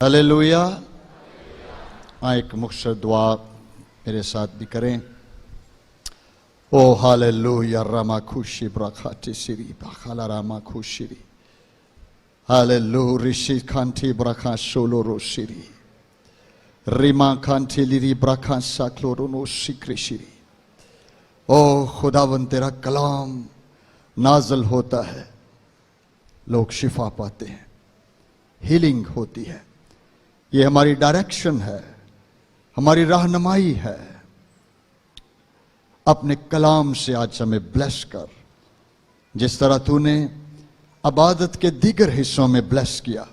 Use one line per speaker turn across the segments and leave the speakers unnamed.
Hallelujah. एक मुख्तर दुआ मेरे साथ भी करें। ओ हालेलुया रमा खुशी ब्रखाटी सिरी बखाला रामा खुशीरी हालेलु ऋषि खांटी ब्रखा सोलोरो सिरी रिमा खांटी लिरी ब्रखा साक्लोरो सिक्रिशिरी। ओ खुदावन तेरा कलाम नाजल होता है, लोग शिफा पाते हैं, हीलिंग होती है। ये हमारी डायरेक्शन है, हमारी रहनुमाई है। अपने कलाम से आज हमें ब्लेस कर, जिस तरह तूने इबादत के दीगर हिस्सों में ब्लेस किया।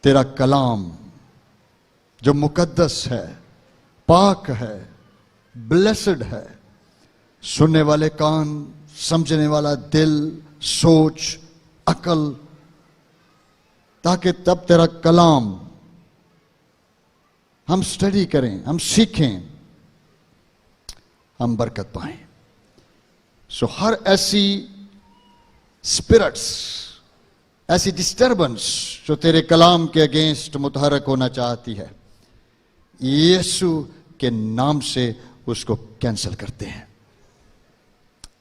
तेरा कलाम जो मुकद्दस है, पाक है, ब्लेस्ड है, सुनने वाले कान, समझने वाला दिल, सोच, अकल, ताकि तब तेरा कलाम हम स्टडी करें, हम सीखें, हम बरकत पाएं। सो हर ऐसी स्पिरिट्स, ऐसी डिस्टर्बेंस जो तेरे कलाम के अगेंस्ट मुतहरक होना चाहती है, यीशु के नाम से उसको कैंसिल करते हैं,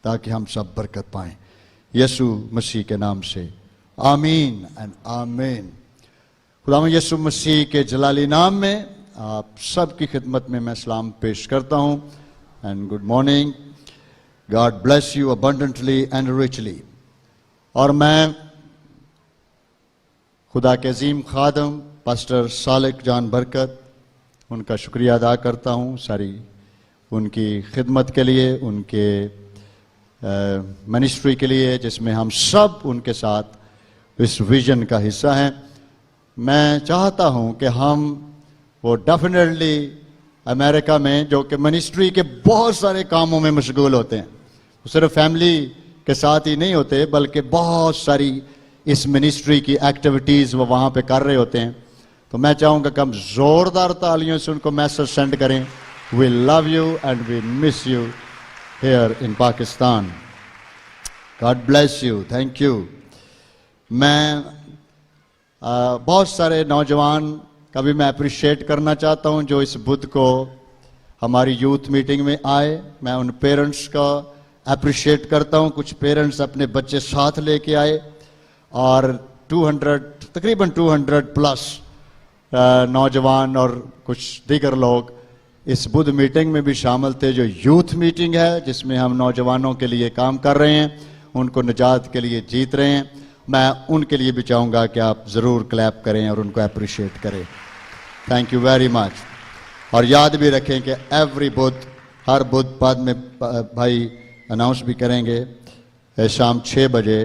ताकि हम सब बरकत पाएं। यीशु मसीह के नाम से आमीन एंड आमीन। खुदावंद यीशु मसीह के जलाली नाम में आप सब की खिदमत में मैं सलाम पेश करता हूं and good morning. God bless you abundantly and richly. और मैं खुदा के अजीम खादम पास्टर सालिक जान बरकत, उनका शुक्रिया अदा करता हूं सारी उनकी खिदमत के लिए, उनके मिनिस्ट्री के लिए, जिसमें हम सब उनके साथ इस विजन का हिस्सा हैं। मैं चाहता हूं कि हम वो डेफिनेटली अमेरिका में जो कि मिनिस्ट्री के बहुत सारे कामों में मशगूल होते हैं, सिर्फ फैमिली के साथ ही नहीं होते, बल्कि बहुत सारी इस मिनिस्ट्री की एक्टिविटीज़ वो वहाँ पे कर रहे होते हैं। तो मैं चाहूँगा कि हम ज़ोरदार तालियों से उनको मैसेज सेंड करें, we love you and we miss you here in Pakistan. God bless you, thank you. मैं बहुत सारे नौजवान का भी मैं अप्रिशिएट करना चाहता हूं जो इस बुध को हमारी यूथ मीटिंग में आए। मैं उन पेरेंट्स का अप्रिशिएट करता हूं। कुछ पेरेंट्स अपने बच्चे साथ लेके आए और तकरीबन 200 प्लस नौजवान और कुछ दीगर लोग इस बुध मीटिंग में भी शामिल थे, जो यूथ मीटिंग है जिसमें हम नौजवानों के लिए काम कर रहे हैं, उनको निजात के लिए जीत रहे हैं। मैं उनके लिए भी चाहूँगा कि आप ज़रूर क्लैप करें और उनको अप्रिशिएट करें। Thank you very much. और याद भी रखें कि एवरी बुध, हर बुध बाद में भाई अनाउंस भी करेंगे, शाम 6 बजे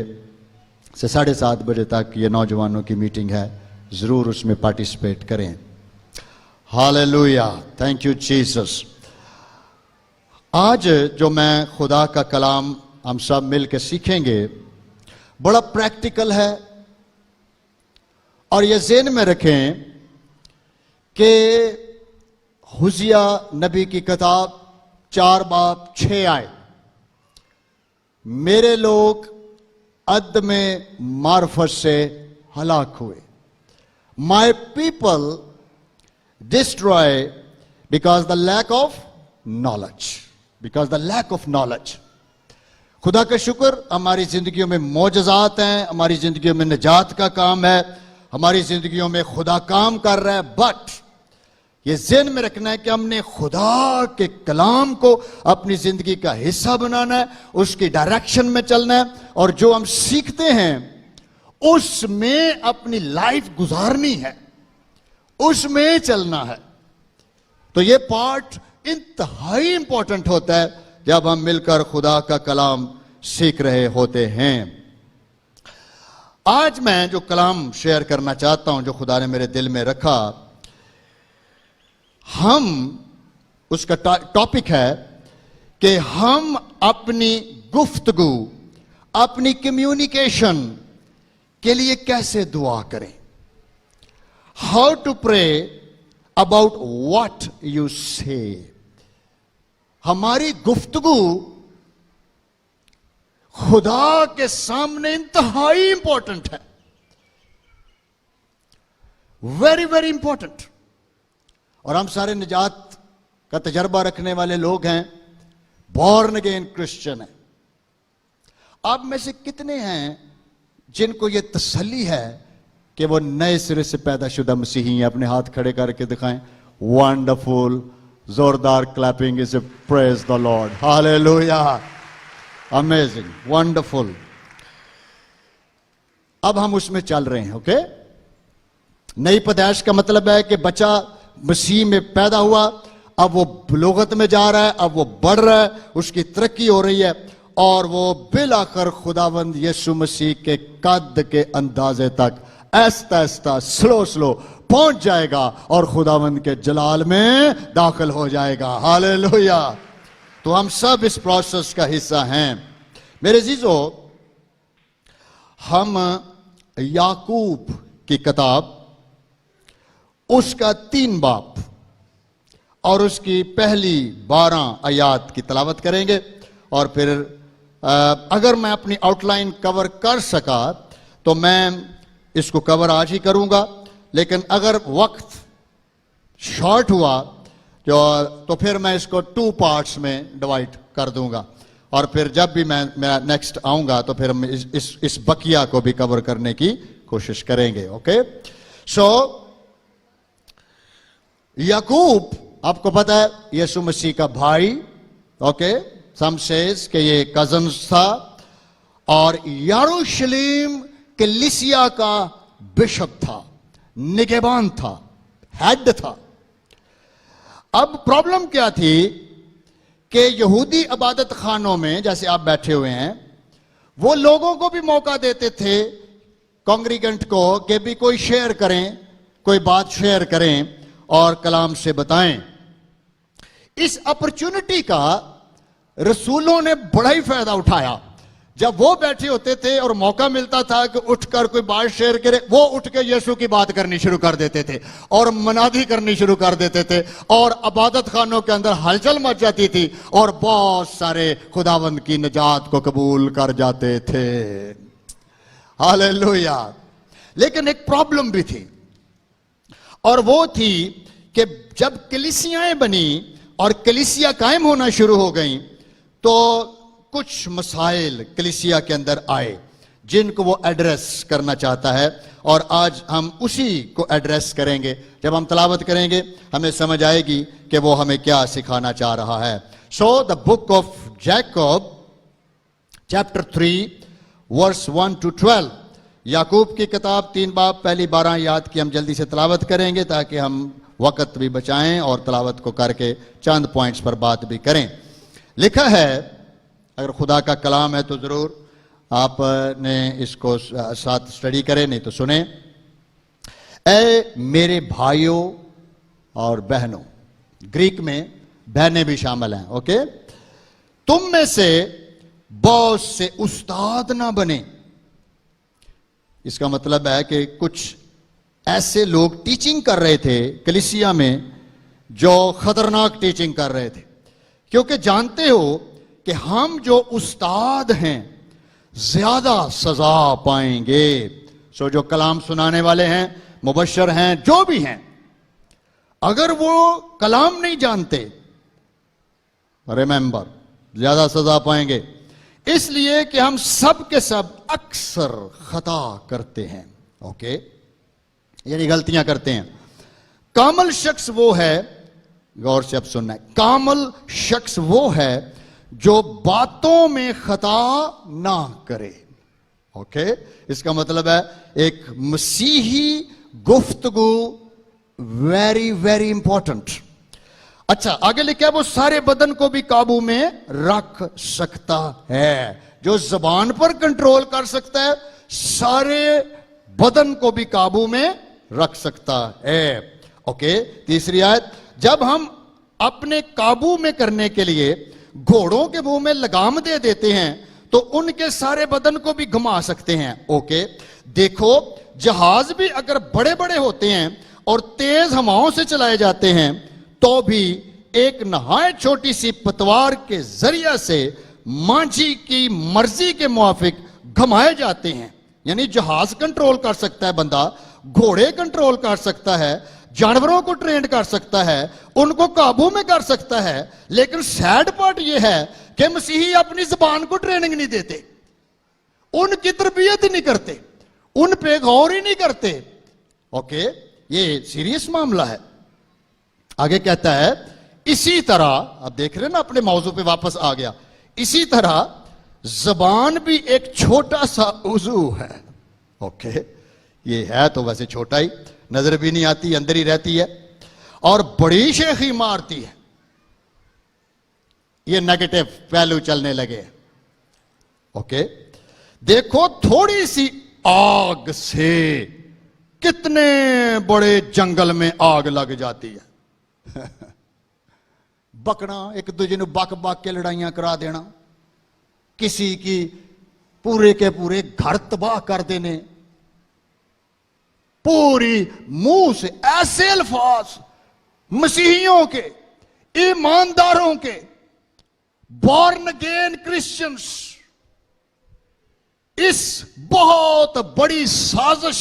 से 7:30 बजे तक ये नौजवानों की मीटिंग है, ज़रूर उसमें पार्टिसिपेट करें। Hallelujah, thank you Jesus. आज जो मैं खुदा का कलाम हम सब मिल के सीखेंगे, बड़ा प्रैक्टिकल है। और ये ज़हन में रखें कि हुजिया नबी की किताब 4 बाब 6 आयत, मेरे लोग अदम मार्फत से हलाक हुए। My people destroy because the lack of knowledge, because the lack of knowledge. खुदा का शुक्र, हमारी जिंदगियों में मौजज़ात हैं, हमारी जिंदगियों में निजात का काम है, हमारी जिंदगियों में खुदा काम कर रहा है। बट ये ज़हन में रखना है कि हमने खुदा के कलाम को अपनी जिंदगी का हिस्सा बनाना है, उसकी डायरेक्शन में चलना है, और जो हम सीखते हैं उसमें अपनी लाइफ गुजारनी है, उसमें चलना है। तो ये पार्ट इंतहाई इंपॉर्टेंट होता है जब हम मिलकर खुदा का कलाम सीख रहे होते हैं। आज मैं जो कलाम शेयर करना चाहता हूं, जो खुदा ने मेरे दिल में रखा, हम उसका टॉपिक है कि हम अपनी गुफ्तगू, अपनी कम्युनिकेशन के लिए कैसे दुआ करें। How to pray about what you say. हमारी गुफ्तगू खुदा के सामने इंतहाई इंपॉर्टेंट है। Very very important. और हम सारे निजात का तजर्बा रखने वाले लोग हैं, बॉर्न अगेन क्रिश्चियन है। आप में से कितने हैं जिनको ये तसल्ली है कि वो नए सिरे से पैदाशुदा मसीही हैं? अपने हाथ खड़े करके दिखाएं। वंडरफुल, जोरदार clapping is a praise the Lord, hallelujah, amazing, wonderful. अब हम उसमें चल रहे हैं, ओके। नई पैदाइश का मतलब है कि बच्चा मसीह में पैदा हुआ, अब वो बलूगत में जा रहा है, अब वो बढ़ रहा है, उसकी तरक्की हो रही है और वो बिलाखिर खुदावंद यीशु मसीह के कद के अंदाजे तक आहिस्ता आहिस्ता स्लो स्लो पहुंच जाएगा और खुदावंद के जलाल में दाखिल हो जाएगा, हालेलुया। तो हम सब इस प्रोसेस का हिस्सा हैं। मेरे अजीजों, हम याकूब की किताब उसका 3 बाब और उसकी पहली 12 आयात की तलावत करेंगे और फिर अगर मैं अपनी आउटलाइन कवर कर सका तो मैं इसको कवर आज ही करूंगा, लेकिन अगर वक्त शॉर्ट हुआ तो फिर मैं इसको 2 पार्ट्स में डिवाइड कर दूंगा और फिर जब भी मैं नेक्स्ट आऊंगा तो फिर हम इस बकिया को भी कवर करने की कोशिश करेंगे, ओके। सो याकूब आपको पता है यीशु मसीह का भाई, ओके। सम सेज कि ये कजन्स था और यरूशलेम कलीसिया का बिशप था, निगहबान था, हेड था। अब प्रॉब्लम क्या थी कि यहूदी इबादत खानों में जैसे आप बैठे हुए हैं, वो लोगों को भी मौका देते थे, कॉन्ग्रीगेंट को, कि भी कोई शेयर करें, कोई बात शेयर करें और कलाम से बताएं। इस अपॉर्चुनिटी का रसूलों ने बड़ा ही फायदा उठाया। जब वो बैठे होते थे और मौका मिलता था कि उठकर कोई बात शेयर करे, वो उठ के यीशु की बात करनी शुरू कर देते थे और मनादी करनी शुरू कर देते थे और इबादत खानों के अंदर हलचल मच जाती थी और बहुत सारे खुदावंद की निजात को कबूल कर जाते थे, हालेलुया। लेकिन एक प्रॉब्लम भी थी और वो थी कि जब कलीसियाएं बनी और कलीसिया कायम होना शुरू हो गई तो कुछ मसाइल कलीसिया के अंदर आए जिनको वो एड्रेस करना चाहता है और आज हम उसी को एड्रेस करेंगे। जब हम तलावत करेंगे हमें समझ आएगी कि वो हमें क्या सिखाना चाह रहा है। So the book of Jacob chapter 3 verse 1 to 12, याकूब की किताब 3 बाब पहली 12 आयत की हम जल्दी से तलावत करेंगे ताकि हम वक्त भी बचाएं और तलावत को करके चंद पॉइंट्स पर बात भी करें। लिखा है, अगर खुदा का कलाम है तो जरूर आपने इसको साथ स्टडी करें, नहीं तो सुने। ऐ मेरे भाइयों और बहनों, ग्रीक में बहनें भी शामिल हैं, ओके। तुम में से बहुत से उस्ताद ना बने। इसका मतलब है कि कुछ ऐसे लोग टीचिंग कर रहे थे कलीसिया में जो खतरनाक टीचिंग कर रहे थे, क्योंकि जानते हो कि हम जो उस्ताद हैं ज्यादा सजा पाएंगे। सो जो कलाम सुनाने वाले हैं, मुबश्शिर हैं, जो भी हैं, अगर वो कलाम नहीं जानते, रिमेंबर, ज्यादा सजा पाएंगे। इसलिए कि हम सब के सब अक्सर खता करते हैं, ओके, यानी गलतियां करते हैं। कामल शख्स वो है, गौर से अब सुनना है, कामल शख्स वो है जो बातों में खता ना करे, ओके। इसका मतलब है एक मसीही गुफ्तगू वेरी वेरी इंपॉर्टेंट। अच्छा, आगे लिखा है वो सारे बदन को भी काबू में रख सकता है। जो जबान पर कंट्रोल कर सकता है, सारे बदन को भी काबू में रख सकता है, ओके। तीसरी आयत, जब हम अपने काबू में करने के लिए घोड़ों के मुंह में लगाम दे देते हैं तो उनके सारे बदन को भी घुमा सकते हैं, ओके। देखो, जहाज भी अगर बड़े बड़े होते हैं और तेज हवाओं से चलाए जाते हैं तो भी एक नहायत छोटी सी पतवार के जरिए से मांझी की मर्जी के मुआफिक घुमाए जाते हैं। यानी जहाज कंट्रोल कर सकता है बंदा, घोड़े कंट्रोल कर सकता है, जानवरों को ट्रेन कर सकता है, उनको काबू में कर सकता है, लेकिन सैड पार्ट यह है कि मसीही अपनी जुबान को ट्रेनिंग नहीं देते, उनकी तरबियत नहीं करते, उन पे गौर ही नहीं करते। ओके, ये सीरियस मामला है। आगे कहता है इसी तरह, अब देख रहे हैं ना, अपने मौजू पे वापस आ गया, इसी तरह जबान भी एक छोटा सा उजू है। ओके, ये है तो वैसे छोटा ही, नजर भी नहीं आती, अंदर ही रहती है और बड़ी शेखी मारती है। ये नेगेटिव पहलू चलने लगे। ओके, देखो थोड़ी सी आग से कितने बड़े जंगल में आग लग जाती है। बकना, एक दूजे ਨੂੰ बक बक के लड़ाइयां करा देना, किसी की पूरे के पूरे घर तबाह कर देने, पूरी मुंह से ऐसे अल्फाज मसीहियों के, ईमानदारों के, बॉर्न अगेन क्रिश्चियंस, इस बहुत बड़ी साजिश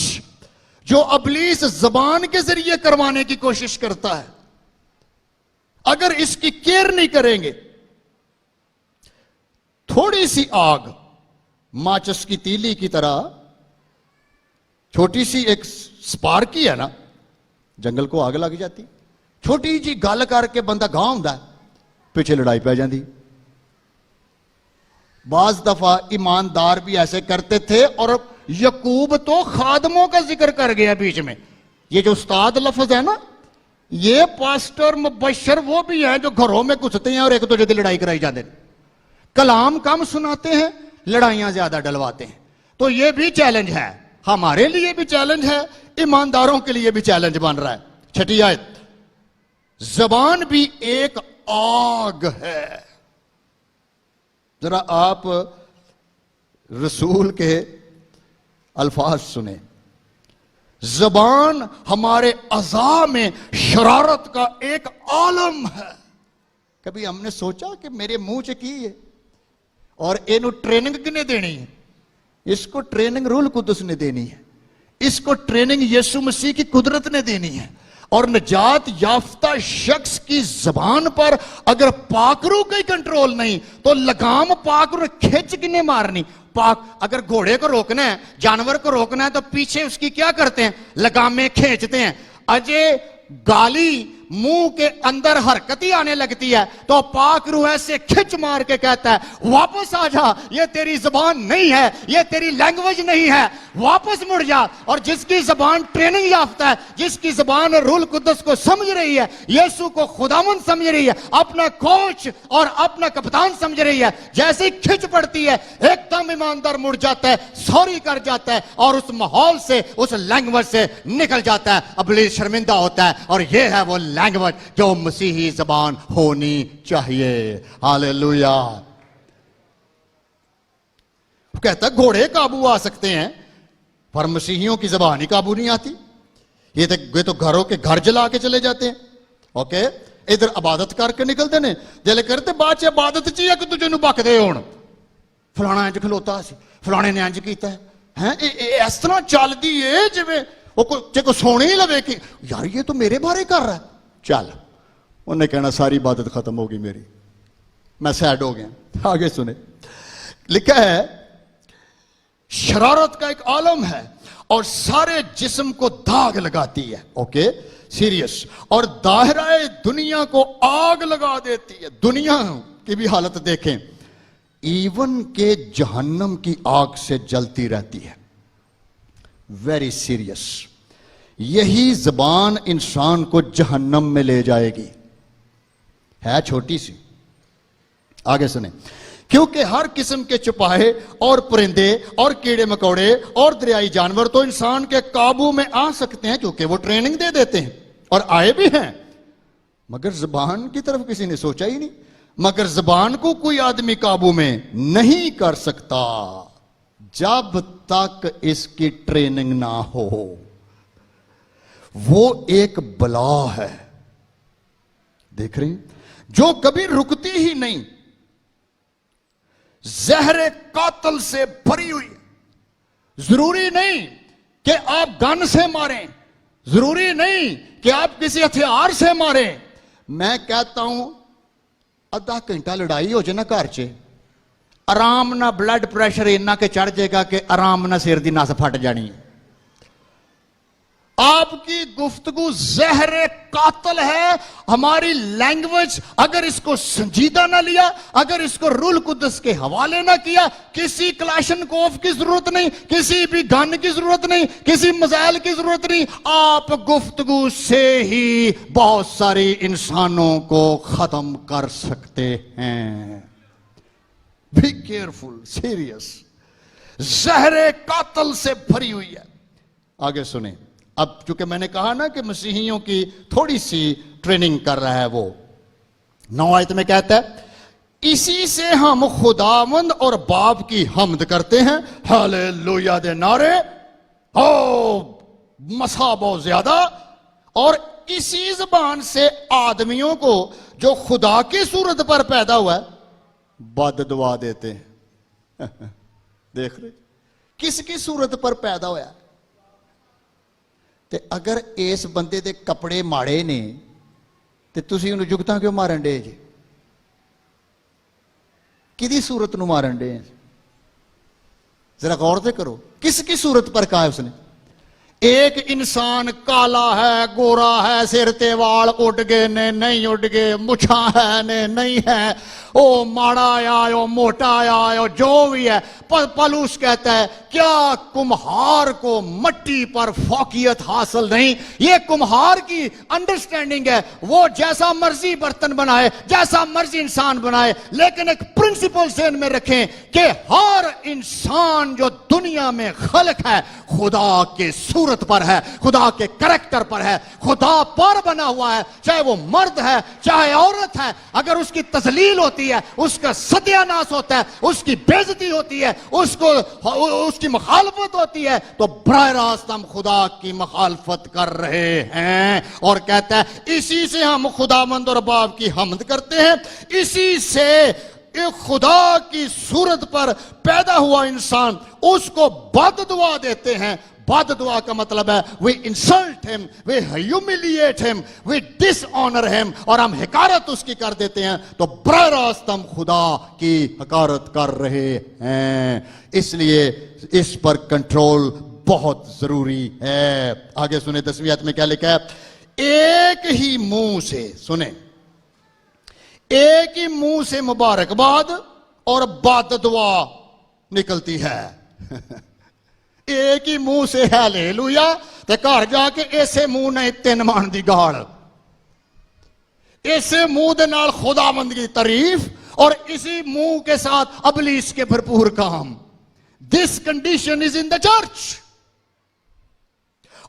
जो इब्लीस जबान के जरिए करवाने की कोशिश करता है, अगर इसकी केयर नहीं करेंगे, थोड़ी सी आग माचिस की तीली की तरह, छोटी सी एक स्पार्क ही है ना, जंगल को आग लग जाती। छोटी जी गल करके बंदा गांव हुंदा है, पीछे लड़ाई पै जाती। बाज दफा ईमानदार भी ऐसे करते थे, और यकूब तो खादमों का जिक्र कर गया बीच में। ये जो उस्ताद लफ्ज है ना, ये पास्टर मुबशर वो भी हैं जो घरों में घुसते हैं और एक दूसरे की लड़ाई कराई जाते हैं, कलाम कम सुनाते हैं, लड़ाइयां ज्यादा डलवाते हैं। तो ये भी चैलेंज है, हमारे लिए भी चैलेंज है, ईमानदारों के लिए भी चैलेंज बन रहा है। छठी आयत, जबान भी एक आग है। जरा आप रसूल के अल्फाज सुने, जबान हमारे अज़ा में शरारत का एक आलम है। कभी हमने सोचा कि मेरे मुंह च की है और इनू ट्रेनिंग किने देनी है? इसको ट्रेनिंग रूल कुदस ने देनी है, इसको ट्रेनिंग यीशु मसीह की कुदरत ने देनी है। और नजात याफ्ता शख्स की जबान पर अगर पाकरू का ही कंट्रोल नहीं, तो लगाम पाकरू खिंच किने मारनी? पाक, अगर घोड़े को रोकना है, जानवर को रोकना है, तो पीछे उसकी क्या करते हैं? लगामें खींचते हैं। अजय गाली मुंह के अंदर हरकत ही आने लगती है तो पाक रूह ऐसे खिंच मार के कहता है वापस आ जा, ये तेरी जुबान नहीं है, ये तेरी लैंग्वेज नहीं है, वापस मुड़ जा। और जिसकी जुबान ट्रेनिंग याफ्ता है, जिसकी जुबान रूल कुद्दस को समझ रही है, यीशु को खुदावंद समझ रही है, अपना कोच और अपना कप्तान समझ रही है, जैसे ही खिंच पड़ती है एकदम ईमानदार मुड़ जाता है, सॉरी कर जाता है और उस माहौल से, उस लैंग्वेज से निकल जाता है। इब्लीस शर्मिंदा होता है। और ये है वो लैंग्वेज जो मसीही जबान होनी चाहिए। हालेलुया। कहता घोड़े काबू आ सकते हैं पर मसीहियों की जबान ही काबू नहीं आती। ये तो घरों के घर जला के चले जाते हैं। ओके, इधर इबादत करके निकलते ने, जिले करते बाद च इबादत च एक दूजे नूं बकदे होण, फलाना इंज खलोता सी, फलाने ने इंज कीता है। इस तरह चलदी है जिवें को सोने ही लगे कि यार ये तो मेरे बारे कर रहा है। चल, उन्हें कहना सारी इबादत खत्म होगी मेरी, मैं सैड हो गया। आगे सुने, लिखा है शरारत का एक आलम है और सारे जिस्म को दाग लगाती है। Okay, serious. और दायराए दुनिया को आग लगा देती है। दुनिया की भी हालत देखें, ईवन के जहन्नम की आग से जलती रहती है। Very serious. यही जबान इंसान को जहन्नम में ले जाएगी। है छोटी सी। आगे सुने, क्योंकि हर किस्म के चुपाहे और परिंदे और कीड़े मकोड़े और दरियाई जानवर तो इंसान के काबू में आ सकते हैं, क्योंकि वो ट्रेनिंग दे देते हैं और आए भी हैं। मगर जुबान की तरफ किसी ने सोचा ही नहीं। मगर जुबान को कोई आदमी काबू में नहीं कर सकता जब तक इसकी ट्रेनिंग ना हो। वो एक बला है, देख रहे हैं, जो कभी रुकती ही नहीं, जहरे कातल से भरी हुई। जरूरी नहीं کہ آپ گن سے ماریں، ضروری نہیں کہ آپ کسی ہتھیار سے ماریں. میں کہتا ہوں ادھا گھنٹہ لڑائی ہو جائے نا گھر چ، آرام نہ بلڈ پریشر اتنا کہ چڑھ جائے گا کہ آرام نہ سر دی نس پھٹ جانی. آپ کی گفتگو زہر قاتل ہے. ہماری لینگویج اگر اس کو سنجیدہ نہ لیا، اگر اس کو روح القدس کے حوالے نہ کیا، کسی کلاشن کوف کی ضرورت نہیں، کسی بھی گن کی ضرورت نہیں، کسی میزائل کی ضرورت نہیں. آپ گفتگو سے ہی بہت سارے انسانوں کو ختم کر سکتے ہیں. Be careful, serious. زہر قاتل سے بھری ہوئی ہے. آگے سنیں. اب چونکہ میں نے کہا نا کہ مسیحیوں کی تھوڑی سی ٹریننگ کر رہا ہے وہ. 9 آیت میں کہتا ہے اسی سے ہم خداوند اور باپ کی حمد کرتے ہیں. ہاللویا دے نعرے مسا بہت زیادہ. اور اسی زبان سے آدمیوں کو جو خدا کی صورت پر پیدا ہوا ہے بد دعا دیتے ہیں. دیکھ رہے کس کی صورت پر پیدا ہوا ہے؟ تے اگر اس بندے دے کپڑے ماڑے نے تے تسی انہوں جگتاں کیوں مارن دے جی؟ کدی صورت نو مارن دے؟ ذرا غور سے کرو کس کی صورت پر کہا ہے اس نے. ایک انسان کالا ہے، گورا ہے، سر تے وال اڑ گئے نے نہیں اڑ گئے، مچھاں ہے نے نہیں ہے، او ماڑا آیا او موٹا آیا جو بھی ہے. پالوس کہتا ہے کیا کمہار کو مٹی پر فوقیت حاصل نہیں؟ یہ کمہار کی انڈرسٹینڈنگ ہے. وہ جیسا مرضی برتن بنائے، جیسا مرضی انسان بنائے، لیکن ایک پرنسپل ذہن میں رکھیں کہ ہر انسان جو دنیا میں خلق ہے خدا کے صورت پر ہے، خدا کے کریکٹر پر ہے، خدا پر بنا ہوا ہے. چاہے وہ مرد ہے چاہے عورت ہے. اگر اس کی تذلیل ہوتی ہے، اس کا ستیہ ناس ہوتا ہے، اس کی بے عزتی ہوتی ہے، اس کی مخالفت ہوتی ہے، تو براہ راست ہم خدا کی مخالفت کر رہے ہیں. اور کہتا ہے اسی سے ہم خداوند اور باپ کی حمد کرتے ہیں. اسی سے خدا کی صورت پر پیدا ہوا انسان اس کو بد دعا دیتے ہیں. بد دعا کا مطلب ہے we insult him, we humiliate him, we dishonor him. اور ہم حقارت اس کی کر دیتے ہیں تو براہ راست ہم خدا کی حقارت کر رہے ہیں. اس لیے اس پر کنٹرول بہت ضروری ہے. آگے سنیں 10ویں آیت میں کیا لکھا ہے. ایک ہی منہ سے سنیں، ایک ہی منہ سے مبارکباد اور بد دعا نکلتی ہے. ایک ہی منہ سے ہاللویا تے گھر جا کے ایسے منہ نے 3 مان دی گاڑ، ایسے منہ دے نال خداوند کی تعریف اور اسی منہ کے ساتھ ابلیس کے بھرپور کام. This condition is in the church.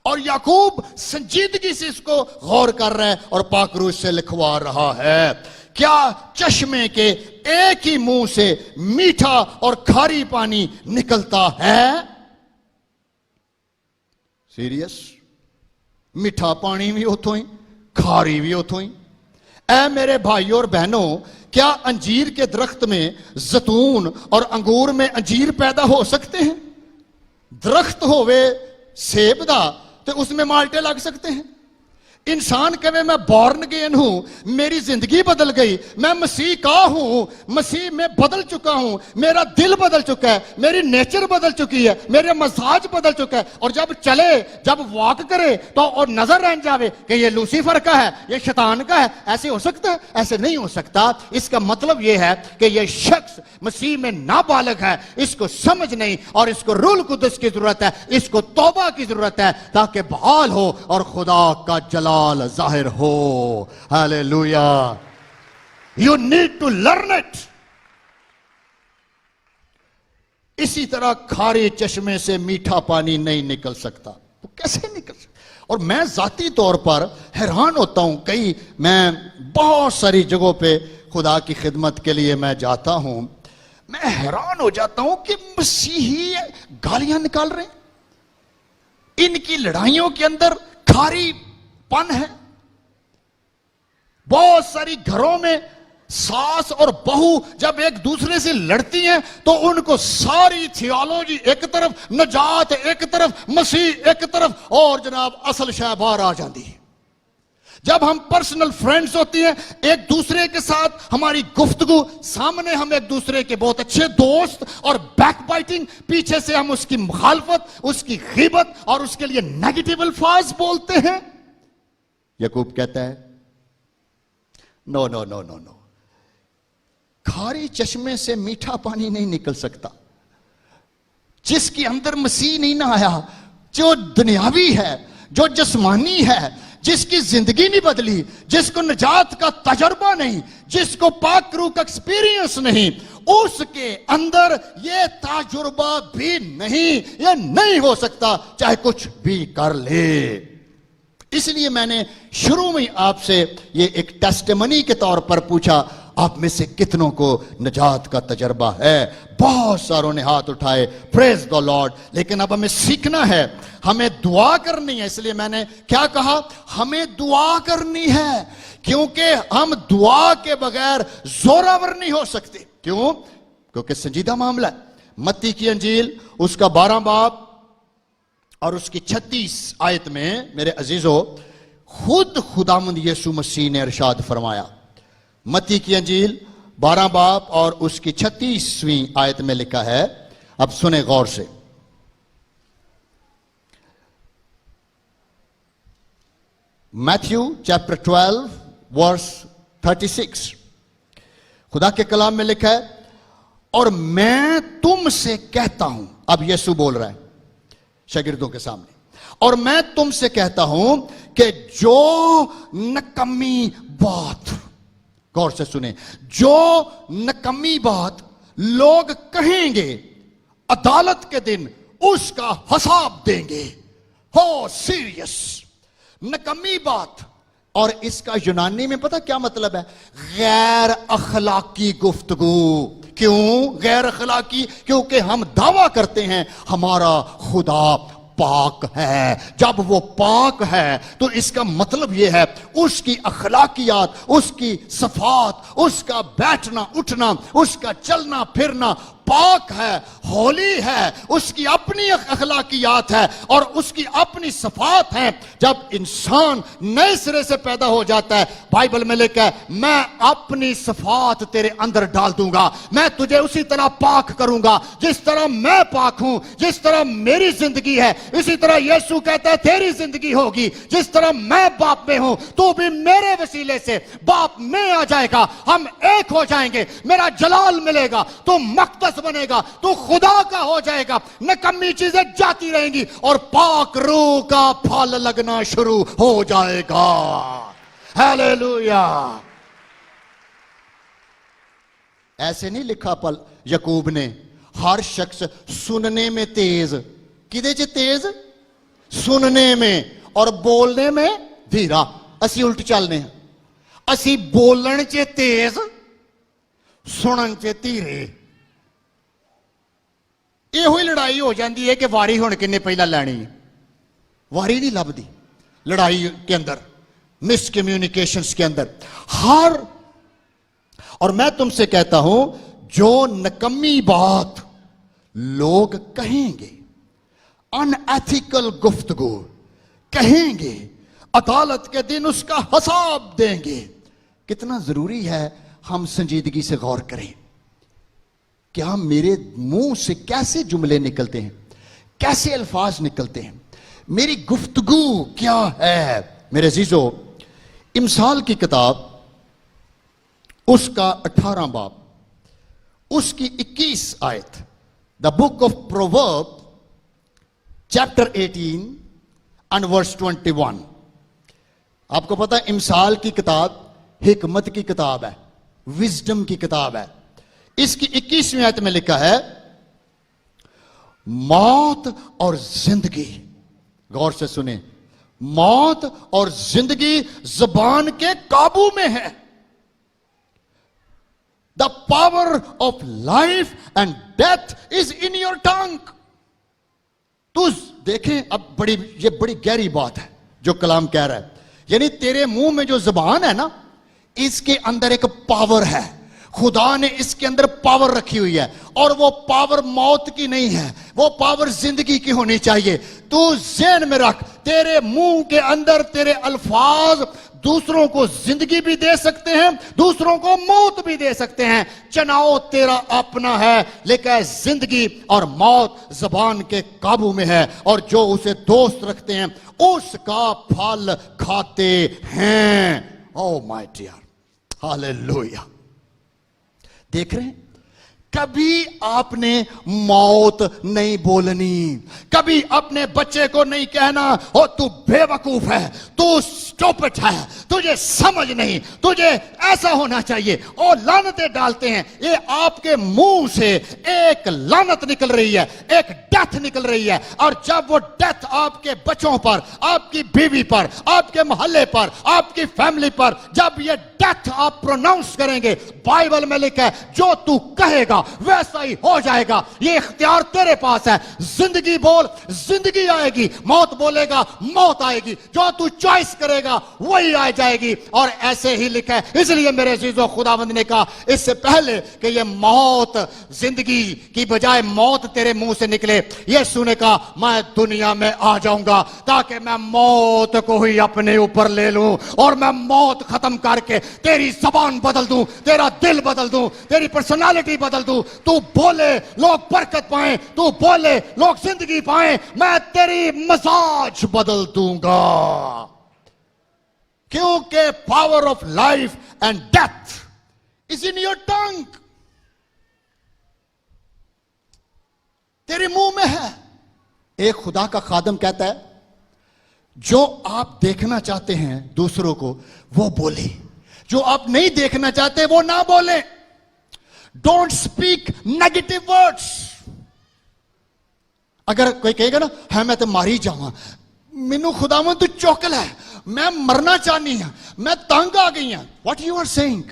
اور یعقوب سنجیدگی سے اس کو غور کر رہا ہے اور پاک روح سے لکھوا رہا ہے. کیا چشمے کے ایک ہی منہ سے میٹھا اور کھاری پانی نکلتا ہے؟ سیریس؟ میٹھا پانی بھی اتھوں ہی، کھاری بھی اتھوں ہی. اے میرے بھائیوں اور بہنوں، کیا انجیر کے درخت میں زیتون اور انگور میں انجیر پیدا ہو سکتے ہیں؟ درخت ہوئے سیب دا تو اس میں مالٹے لگ سکتے ہیں؟ انسان کہے میں بورن اگین ہوں، میری زندگی بدل گئی، میں مسیح کا ہوں، مسیح میں بدل چکا ہوں، میرا دل بدل چکا ہے، میری نیچر بدل چکی ہے، میرے مزاج بدل چکا ہے. اور جب چلے، جب واک کرے تو اور نظر رہ جاوے کہ یہ لوسیفر کا ہے، یہ شیطان کا ہے. ایسے ہو سکتا ہے؟ ایسے نہیں ہو سکتا. اس کا مطلب یہ ہے کہ یہ شخص مسیح میں نابالغ ہے، اس کو سمجھ نہیں اور اس کو روح القدس کی ضرورت ہے، اس کو توبہ کی ضرورت ہے تاکہ بحال ہو اور خدا کا جلال ظاہر ہو. Hallelujah. You need to learn it. اسی طرح کھارے چشمے سے میٹھا پانی نہیں نکل سکتا. وہ کیسے نکل سکتا؟ اور میں ذاتی طور پر حیران ہوتا ہوں. میں بہت ساری جگہوں پہ خدا کی خدمت کے لیے میں جاتا ہوں. میں حیران ہو جاتا ہوں کہ مسیحی گالیاں نکال رہے ہیں. ان کی لڑائیوں کے اندر کھاری پن ہے. بہت ساری گھروں میں
ساس اور بہو جب ایک دوسرے سے لڑتی ہیں تو ان کو ساری تھیالوجی ایک طرف، نجات ایک طرف، مسیح ایک طرف، اور جناب اصل شے باہر آ جاتی ہے۔ جب ہم پرسنل فرینڈز ہوتی ہیں ایک دوسرے کے ساتھ، ہماری گفتگو سامنے ہم ایک دوسرے کے بہت اچھے دوست، اور بیک بائٹنگ پیچھے سے ہم اس کی مخالفت، اس کی غیبت اور اس کے لیے نیگیٹو الفاظ بولتے ہیں۔
یعقوب کہتا ہے نو نو نو نو نو،
کھاری چشمے سے میٹھا پانی نہیں نکل سکتا۔ جس کے اندر مسیح نہیں نہ آیا، جو دنیاوی ہے، جو جسمانی ہے، جس کی زندگی نہیں بدلی، جس کو نجات کا تجربہ نہیں، جس کو پاک روح کا ایکسپیرینس نہیں، اس کے اندر یہ تجربہ بھی نہیں، یہ نہیں ہو سکتا چاہے کچھ بھی کر لے۔ اس لیے میں نے شروع میں آپ سے یہ ایک ٹیسٹیمنی کے طور پر پوچھا، آپ میں سے کتنوں کو نجات کا تجربہ ہے؟ بہت ساروں نے ہاتھ اٹھائے، پریز دی لارڈ۔ لیکن اب ہمیں سیکھنا ہے، ہمیں دعا کرنی ہے۔ اس لیے میں نے کیا کہا؟ ہمیں دعا کرنی ہے، کیونکہ ہم دعا کے بغیر زوراور نہیں ہو سکتے۔ کیوں؟ کیونکہ سنجیدہ معاملہ ہے۔ متی کی انجیل اس کا 12 باب اور اس کی 36 آیت میں میرے عزیزو خود خداوند یسوع مسیح نے ارشاد فرمایا۔ متی کی انجیل 12 باب اور اس کی 36ویں آیت میں لکھا ہے، اب سنیں غور سے۔ میتھیو چیپٹر 12 ورس 36، خدا کے کلام میں لکھا ہے، اور میں تم سے کہتا ہوں، اب یسوع بول رہا ہے شاگردوں کے سامنے، اور میں تم سے کہتا ہوں کہ جو نکمی بات، غور سے سنیں، جو نکمی بات لوگ کہیں گے عدالت کے دن اس کا حساب دیں گے۔ ہو سیریس، نکمی بات، اور اس کا یونانی میں پتہ کیا مطلب ہے؟ غیر اخلاقی گفتگو۔ کیوں غیر اخلاقی؟ کیونکہ ہم دعویٰ کرتے ہیں ہمارا خدا پاک ہے۔ جب وہ پاک ہے تو اس کا مطلب یہ ہے اس کی اخلاقیات، اس کی صفات، اس کا بیٹھنا اٹھنا، اس کا چلنا پھرنا پاک ہے، ہولی ہے، اس کی اپنی اخلاقیات ہے اور اس کی اپنی صفات ہیں۔ جب انسان نئے سرے سے پیدا ہو جاتا ہے، بائبل میں لکھا ہے میں اپنی صفات تیرے اندر ڈال دوں گا، میں تجھے اسی طرح پاک کروں گا جس طرح میں پاک ہوں، جس طرح میری زندگی ہے اسی طرح یسوع کہتا ہے تیری زندگی ہوگی، جس طرح میں باپ میں ہوں تو بھی میرے وسیلے سے باپ میں آ جائے گا، ہم ایک ہو جائیں گے، میرا جلال ملے گا، تو مقدس بنے گا، تو خدا کا ہو جائے گا، نکمی چیزیں جاتی رہیں گی اور پاک روح کا پھل لگنا شروع ہو جائے گا۔ ہیلیلویا۔ ایسے نہیں لکھا پل یعقوب نے، ہر شخص سننے میں تیز، کدے چ تیز؟ سننے میں، اور بولنے میں دھیرا۔ اسی الٹ چلنے ہیں، اسی بولن چ تیز، سنن چ دھیرے۔ یہ ہوئی لڑائی ہو جاندی ہے کہ واری ہون کنے پہلا لینی ہے، واری نہیں لبدی لڑائی کے اندر، مس کمیونیکیشنز کے اندر ہر۔ اور میں تم سے کہتا ہوں جو نکمی بات لوگ کہیں گے، ان ایتھیکل گفتگو کہیں گے، عدالت کے دن اس کا حساب دیں گے۔ کتنا ضروری ہے ہم سنجیدگی سے غور کریں، کیا میرے منہ سے کیسے جملے نکلتے ہیں، کیسے الفاظ نکلتے ہیں، میری گفتگو کیا ہے۔ میرے عزیزو، امثال کی کتاب اس کا 18 باب اس کی 21 آیت، the book of proverb chapter 18 and verse 21۔ آپ کو پتا ہے امثال کی کتاب حکمت کی کتاب ہے، وزڈم کی کتاب ہے۔ اس کی 21ویں آیت میں لکھا ہے موت اور زندگی، غور سے سنیں، موت اور زندگی زبان کے قابو میں ہے۔ The power of life and death is in your tongue۔ تو دیکھیں اب یہ بڑی گہری بات ہے جو کلام کہہ رہا ہے، یعنی تیرے منہ میں جو زبان ہے نا، اس کے اندر ایک پاور ہے. خدا نے اس کے اندر پاور رکھی ہوئی ہے اور وہ پاور موت کی نہیں ہے, وہ پاور زندگی کی ہونی چاہیے. تو ذہن میں رکھ, تیرے منہ کے اندر تیرے الفاظ دوسروں کو زندگی بھی دے سکتے ہیں, دوسروں کو موت بھی دے سکتے ہیں. چناؤ تیرا اپنا ہے, لیکن زندگی اور موت زبان کے قابو میں ہے, اور جو اسے دوست رکھتے ہیں اس کا پھل کھاتے ہیں. او مائی ڈیئر, ہاللیلویا. دیکھ رہے ہیں, کبھی آپ نے موت نہیں بولنی. کبھی اپنے بچے کو نہیں کہنا او تو بے وقوف ہے, تو سٹوپٹ ہے, تجھے سمجھ نہیں, تجھے ایسا ہونا چاہیے. اور لعنتیں ڈالتے ہیں. یہ آپ کے منہ سے ایک لعنت نکل رہی ہے, ایک ڈیتھ نکل رہی ہے. اور جب وہ ڈیتھ آپ کے بچوں پر, آپ کی بیوی پر, آپ کے محلے پر, آپ کی فیملی پر, جب یہ ڈیتھ آپ پروناؤنس کریں گے, بائبل میں لکھا ہے جو تو کہے گا ویسا ہی ہو جائے گا. یہ اختیار تیرے پاس ہے. زندگی بول, زندگی آئے گی. موت بولے گا, موت آئے گی. جو تو چوائس کرے گا وہی آ جائے گی. اور ایسے ہی لکھا ہے. اس لیے میرے عزیزو, خداوند نے کہا اس سے پہلے کہ یہ موت, زندگی کی بجائے موت تیرے منہ سے نکلے, یسوع نے کہا میں دنیا میں آ جاؤں گا تاکہ میں موت کو ہی اپنے اوپر لے لوں, اور میں موت ختم کر کے تیری زبان بدل دوں, تیرا دل بدل دوں, تیری پرسنالٹی بدل دوں. تو بولے لوگ برکت پائیں, تو بولے لوگ زندگی پائیں. میں تیری مزاج بدل دوں گا, کیونکہ power of life and death is in your tongue. تیرے منہ میں ہے. ایک خدا کا خادم کہتا ہے جو آپ دیکھنا چاہتے ہیں دوسروں کو وہ بولے, جو آپ نہیں دیکھنا چاہتے وہ نہ بولیں. Don't speak negative words. اگر کوئی کہے گا نا ہے میں تو ماری جاواں, مینوں خداوند تو چوکل ہے, میں مرنا چاہنی ہوں, میں تنگ آ گئی ہوں. What you are saying?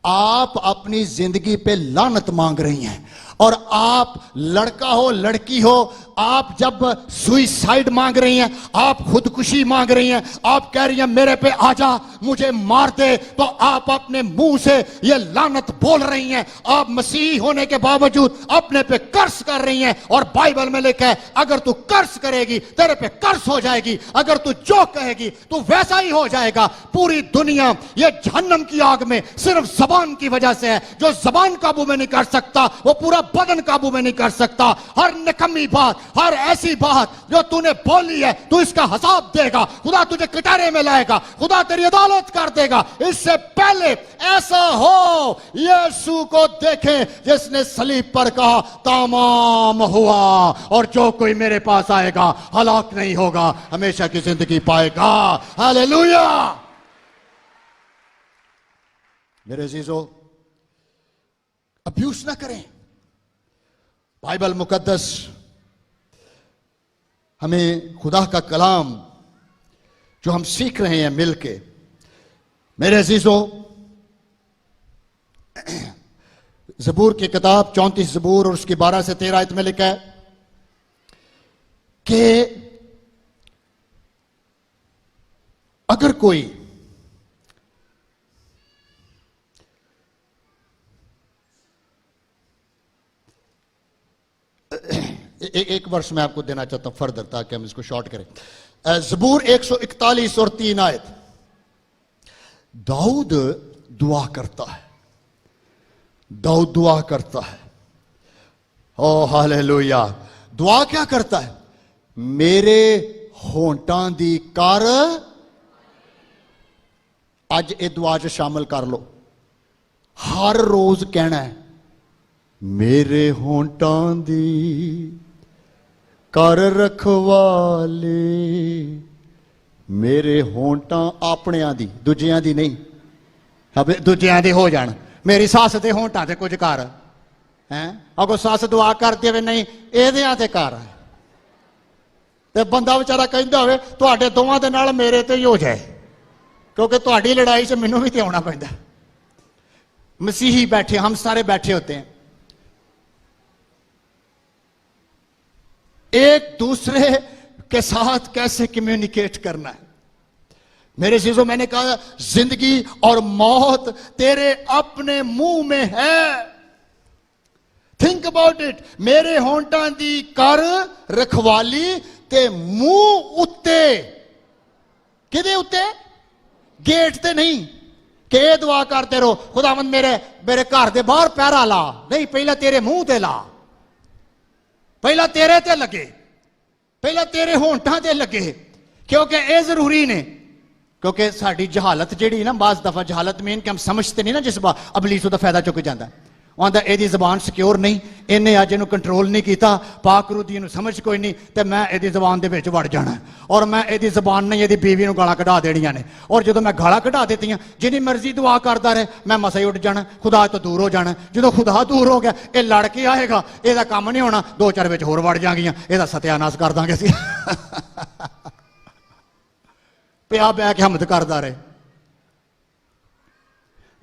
آپ اپنی زندگی پہ لعنت مانگ رہی ہیں. اور آپ لڑکا ہو لڑکی ہو, آپ جب سوئسائڈ مانگ رہی ہیں, آپ خودکشی مانگ رہی ہیں, آپ کہہ رہی ہیں میرے پہ آ جا مجھے مار دے, تو آپ اپنے منہ سے یہ لعنت بول رہی ہیں. آپ مسیحی ہونے کے باوجود اپنے پہ کرس کر رہی ہیں. اور بائبل میں لکھا ہے اگر تو کرس کرے گی تیرے پہ کرس ہو جائے گی, اگر تو جو کہے گی تو ویسا ہی ہو جائے گا. پوری دنیا یہ جہنم کی آگ میں صرف زبان کی وجہ سے ہے. جو زبان قابو میں نہیں کر سکتا وہ پورا بدن قابو میں نہیں کر سکتا. ہر نکمی بات, ہر ایسی بات جو تو نے بولی ہے تو اس کا حساب دے گا. خدا تجھے کٹارے میں لائے گا, خدا تیری عدالت کر دے گا. اس سے پہلے ایسا ہو یسوع کو دیکھیں جس نے صلیب پر کہا تمام ہوا, اور جو کوئی میرے پاس آئے گا ہلاک نہیں ہوگا, ہمیشہ کی زندگی پائے گا. ہاللیلویا. میرے عزیزو, ابیوز نہ کریں. بائبل مقدس ہمیں خدا کا کلام جو ہم سیکھ رہے ہیں مل کے, میرے عزیزو, زبور کی کتاب 34 زبور اور اس کی 12 سے 13 آیت میں لکھا ہے کہ اگر کوئی ایک ورس میں آپ کو دینا چاہتا ہوں فردر تاکہ ہم اس کو شارٹ کریں. زبور 141 اور 3 آیت. داؤد دعا کرتا ہے, داؤد دعا کرتا ہے. او ہاللیلویا. دعا کیا کرتا ہے؟ میرے ہونٹاں دی کر, اج اے دعا چ شامل کر لو. ہر روز کہنا ہے میرے ہونٹاں دی کر رکھوالے. میرے ہونٹاں اپنیاں دی, دوجیاں دی نہیں. دوجیاں دی ہو جان, میری ساس دے ہونٹاں تے کچھ کر. اگو ساس دعا کر دے نہیں ایدیاں تے کر, تے بندہ بیچارہ کہندا ہوئے تواڈے دوواں دے نال میرے تے ہی ہو جائے, کیونکہ تواڈی لڑائی سے مینوں بھی تے آਉਣਾ پیندا. مسیحی بیٹھے, ہم سارے بیٹھے ہوتے ہیں, ایک دوسرے کے ساتھ کیسے کمیونیکیٹ کرنا ہے. میرے عزیزوں میں نے کہا زندگی اور موت تیرے اپنے منہ میں ہے. Think about it. میرے ہونٹاں دی کر رکھوالی تے منہ اتے. کدے اتے؟ گیٹ تے نہیں کہ اے دعا کرتے رہو خداوند میرے گھر دے باہر پیرا لا. نہیں، پہلا تیرے منہ تے لا، پہلا تیرے تے لگے، پہلا تیرے ہونٹاں تے لگے. کیونکہ اے ضروری نے. کیونکہ ساری جہالت جیڑی نا، بعض دفعہ جہالت میں ان کہ ہم سمجھتے نہیں نا، جس بات ابلیس دا فائدہ چک جاتا ہے. وہ آندا اے دی زبان سکیور نہیں، انہیں اج اینو کنٹرول نہیں کیتا، پاک روح دی اینو سمجھ کوئی نہیں، تے میں اے دی زبان دے وچ وڑ جانا ہے، اور میں اے دی زبان نہیں اے دی بیوی نو گالاں کڈا دینیاں نے. اور جدوں میں گالاں کڈا دیتیاں، جنی مرضی دعا کردا رہے، میں مسا ہی اٹھ جانا، خدا تو دور ہو جانا. جدوں خدا دور ہو گیا، اے لڑ کے آئے گا، اے دا کام نہیں ہونا، دو چار وچ ہور وڑ جاں گیاں، اے دا ستیاناس کر داں گے اسی. پیا بہ کے حمد کردا رہے،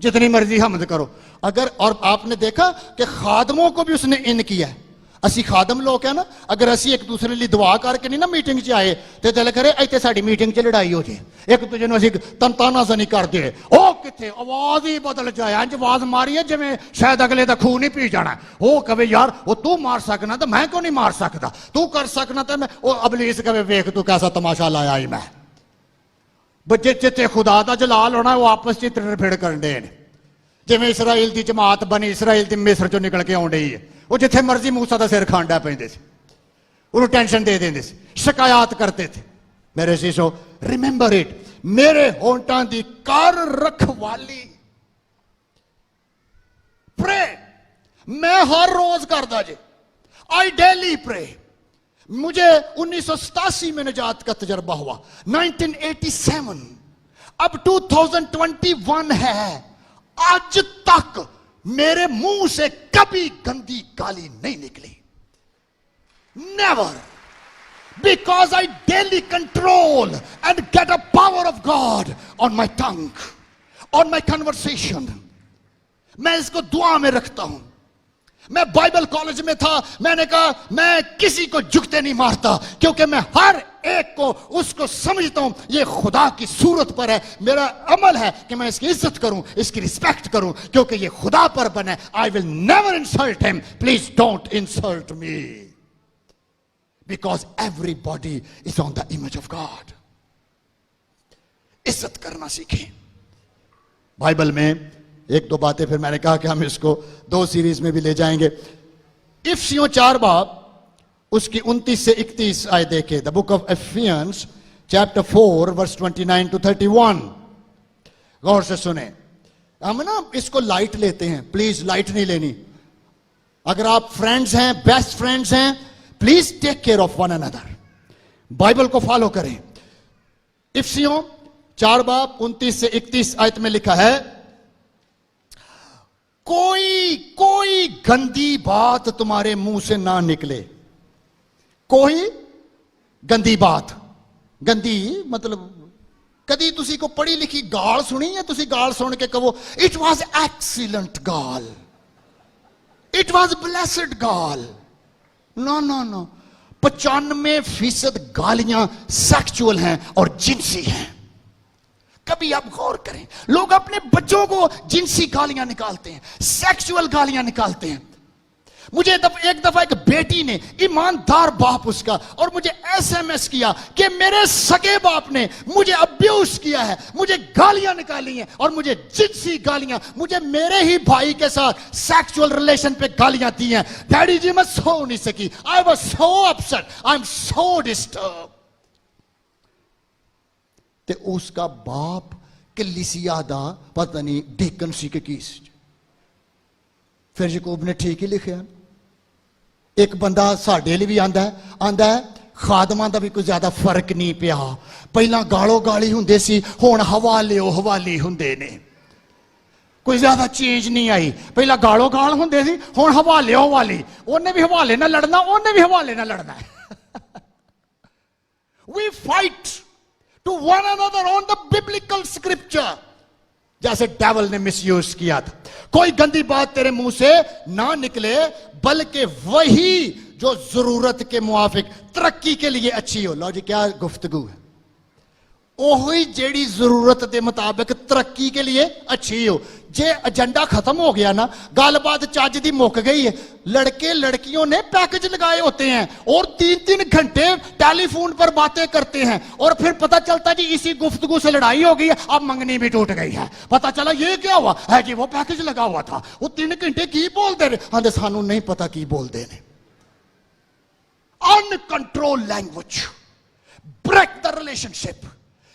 جتنی مرضی حمد کرو. اگر اور آپ نے دیکھا کہ خادموں کو بھی اس نے ان کیا ہے. اسی خادم لوگ ہیں نا، اگر اسی ایک دوسرے لیے دعا کر کے نہیں نا میٹنگ چ آئے تو دل کرے ایتھے ساڈی میٹنگ چ لڑائی ہو جائے، ایک دوسرے نو اسی تنتانا زنی کر دے، او کتھے آواز ہی بدل جائے، انج آواز ماری ہے جویں شاید اگلے دا خون ہی پی جانا. او کہے یار او تو مار سکنا تو میں کیوں نہیں مار سکتا، تو کر سکنا تو میں. او ابلیس کہے ویکھ تو کیسا تماشا لایا ہی میں. بچے جتے خدا دا جلال ہونا وہ آپس چ تر پھڑ کرنے. جویں اسرائیل دی جماعت بنی اسرائیل دی مصر چوں نکل کے آن ڈئی ہے، وہ جتھے مرضی موسیٰ دا سر کھانڈا پیندے سی، انہوں ٹینشن دے دیندے سی، شکایات کرتے تھے. میرے عزیزو ریممبر اٹ. میرے ہونٹاں دی کر رکھوالی پرے میں ہر روز کردا جے. آئی ڈیلی پرے. مجھے 1987 میں نجات کا تجربہ ہوا، 1987 اب 2021 ہے. آج تک میرے منہ سے کبھی گندی گالی نہیں نکلی. Never. Because I daily control and get a power of God on my tongue, on my conversation. میں اس کو دعا میں رکھتا ہوں. میں بائبل کالج میں تھا، میں نے کہا میں کسی کو جھکتے نہیں مارتا، کیونکہ میں ہر ایک کو اس کو سمجھتا ہوں یہ خدا کی صورت پر ہے. میرا عمل ہے کہ میں اس کی عزت کروں، اس کی رسپیکٹ کروں، کیونکہ یہ خدا پر بنا ہے. I will never insult him. Please don't insult me. Because everybody is on the image of God. عزت کرنا سیکھیں. بائبل میں ایک دو باتیں پھر میں نے کہا کہ ہم اس کو 2 سیریز میں بھی لے جائیں گے. افسیوں 4 باب اس کی 29 سے 31 آئے دیکھیں. The book of Ephesians chapter 4 verse 29 to 31. غور سے سنیں. ہم نا اس کو لائٹ لیتے ہیں، پلیز لائٹ نہیں لینی. اگر آپ فرینڈز ہیں، بیسٹ فرینڈز ہیں، please take care of one another. Bible کو فالو کریں. افسیوں 4 باب 29 سے 31 آیت میں لکھا ہے، کوئی گندی بات تمہارے منہ سے نہ نکلے. کوئی گندی بات. گندی مطلب کدی تسی کو پڑھی لکھی گال سنی ہے؟ تسی گال سن کے کہو اٹ واز ایکسیلنٹ گال، اٹ واز بلیسڈ گال. نو نو نو. 95% گالیاں سیکچول ہیں اور جنسی ہیں. کبھی آپ غور کریں، لوگ اپنے بچوں کو جنسی گالیاں نکالتے ہیں، سیکشول گالیاں نکالتے ہیں. مجھے ایک دفعہ ایک بیٹی نے، ایماندار باپ اس کا، اور مجھے ایس ایم ایس کیا کہ میرے سگے باپ نے مجھے ابیوز کیا ہے، مجھے گالیاں نکالی ہیں، اور مجھے جنسی گالیاں، مجھے میرے ہی بھائی کے ساتھ سیکشول ریلیشن پہ گالیاں دی ہیں. ڈیڈی جی میں سو نہیں سکی. I was so upset. I'm so disturbed. تے اس کا باپ کلیسیا دا پتہ نہیں ڈیکن سی کے کیس. پھر یعقوب نے ٹھیک ہی لکھیا. ایک بندہ ساڈے لیے بھی آندا ہے خادماں دا بھی کوئی زیادہ فرق نہیں پیا. پہلا گالو گالی ہوندے سی، ہن حوالے و حوالی ہوندے نے. کوئی زیادہ چینج نہیں آئی. پہلا گالو گال ہوندے سی، ہن حوالے و حوالی. انہیں بھی حوالے نہ لڑنا، انہیں بھی حوالے نہ لڑنا ہے. We fight to one another on the biblical scripture. جیسے ڈیول نے مس یوز کیا تھا. کوئی گندی بات تیرے منہ سے نہ نکلے، بلکہ وہی جو ضرورت کے موافق ترقی کے لیے اچھی ہو. لو جی کیا گفتگو ہے. ਉਹੀ ਜਿਹੜੀ ਜ਼ਰੂਰਤ ਦੇ ਮੁਤਾਬਕ ਤਰੱਕੀ के लिए अच्छी हो। जे एजेंडा खत्म हो गया ना, गलबात चज दी मुक गई है, लड़के लड़कियों ने पैकेज लगाए होते हैं और 3-3 घंटे टेलीफोन पर बातें करते हैं और फिर पता चलता जी इसी गुफ्तगू से लड़ाई हो गई है, अब मंगनी भी टूट गई है। पता चला ये क्या हुआ है जी, वो पैकेज लगा हुआ था, वो 3 घंटे की बोलते रहे, हाँ सानू नहीं पता की बोलते ने। Uncontrol language break the relationship,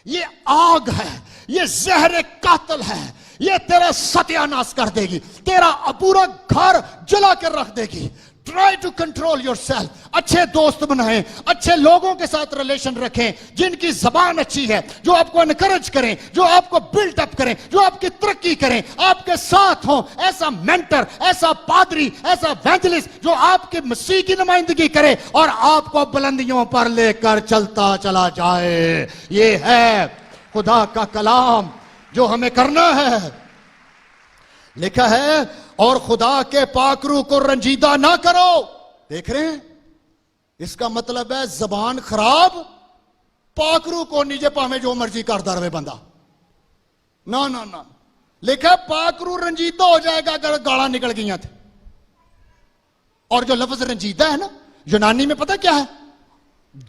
ये आग है, ये जहर कातिल है, ये तेरा सत्यानाश कर देगी, तेरा पूरा घर जला कर रख देगी। Try to control yourself. अच्छे दोस्त बनाएं, अच्छे लोगों के साथ रिलेशन रखें, जिनकी जबान अच्छी है, जो आपको एनकरेज करें, जो आपको बिल्ट अप करें, जो आपकी तरक्की करें, आपके साथ हो। ऐसा मेंटर, ऐसा पादरी, ऐसा एवेंजलिस्ट जो आपके मसीह की नुमाइंदगी करे और आपको बुलंदियों पर लेकर चलता चला जाए। ये है खुदा का कलाम जो हमें करना है। लिखा है और खुदा के पाकरू को रंजीदा ना करो। देख रहे हैं, इसका मतलब है जबान खराब, पाकरू को नीचे पावे जो मर्जी करता रहे बंदा। ना ना ना, लिखा पाकरू रंजीदा हो जाएगा अगर गाला निकल गई थे। और जो लफ्ज रंजीदा है ना, यूनानी में पता क्या है?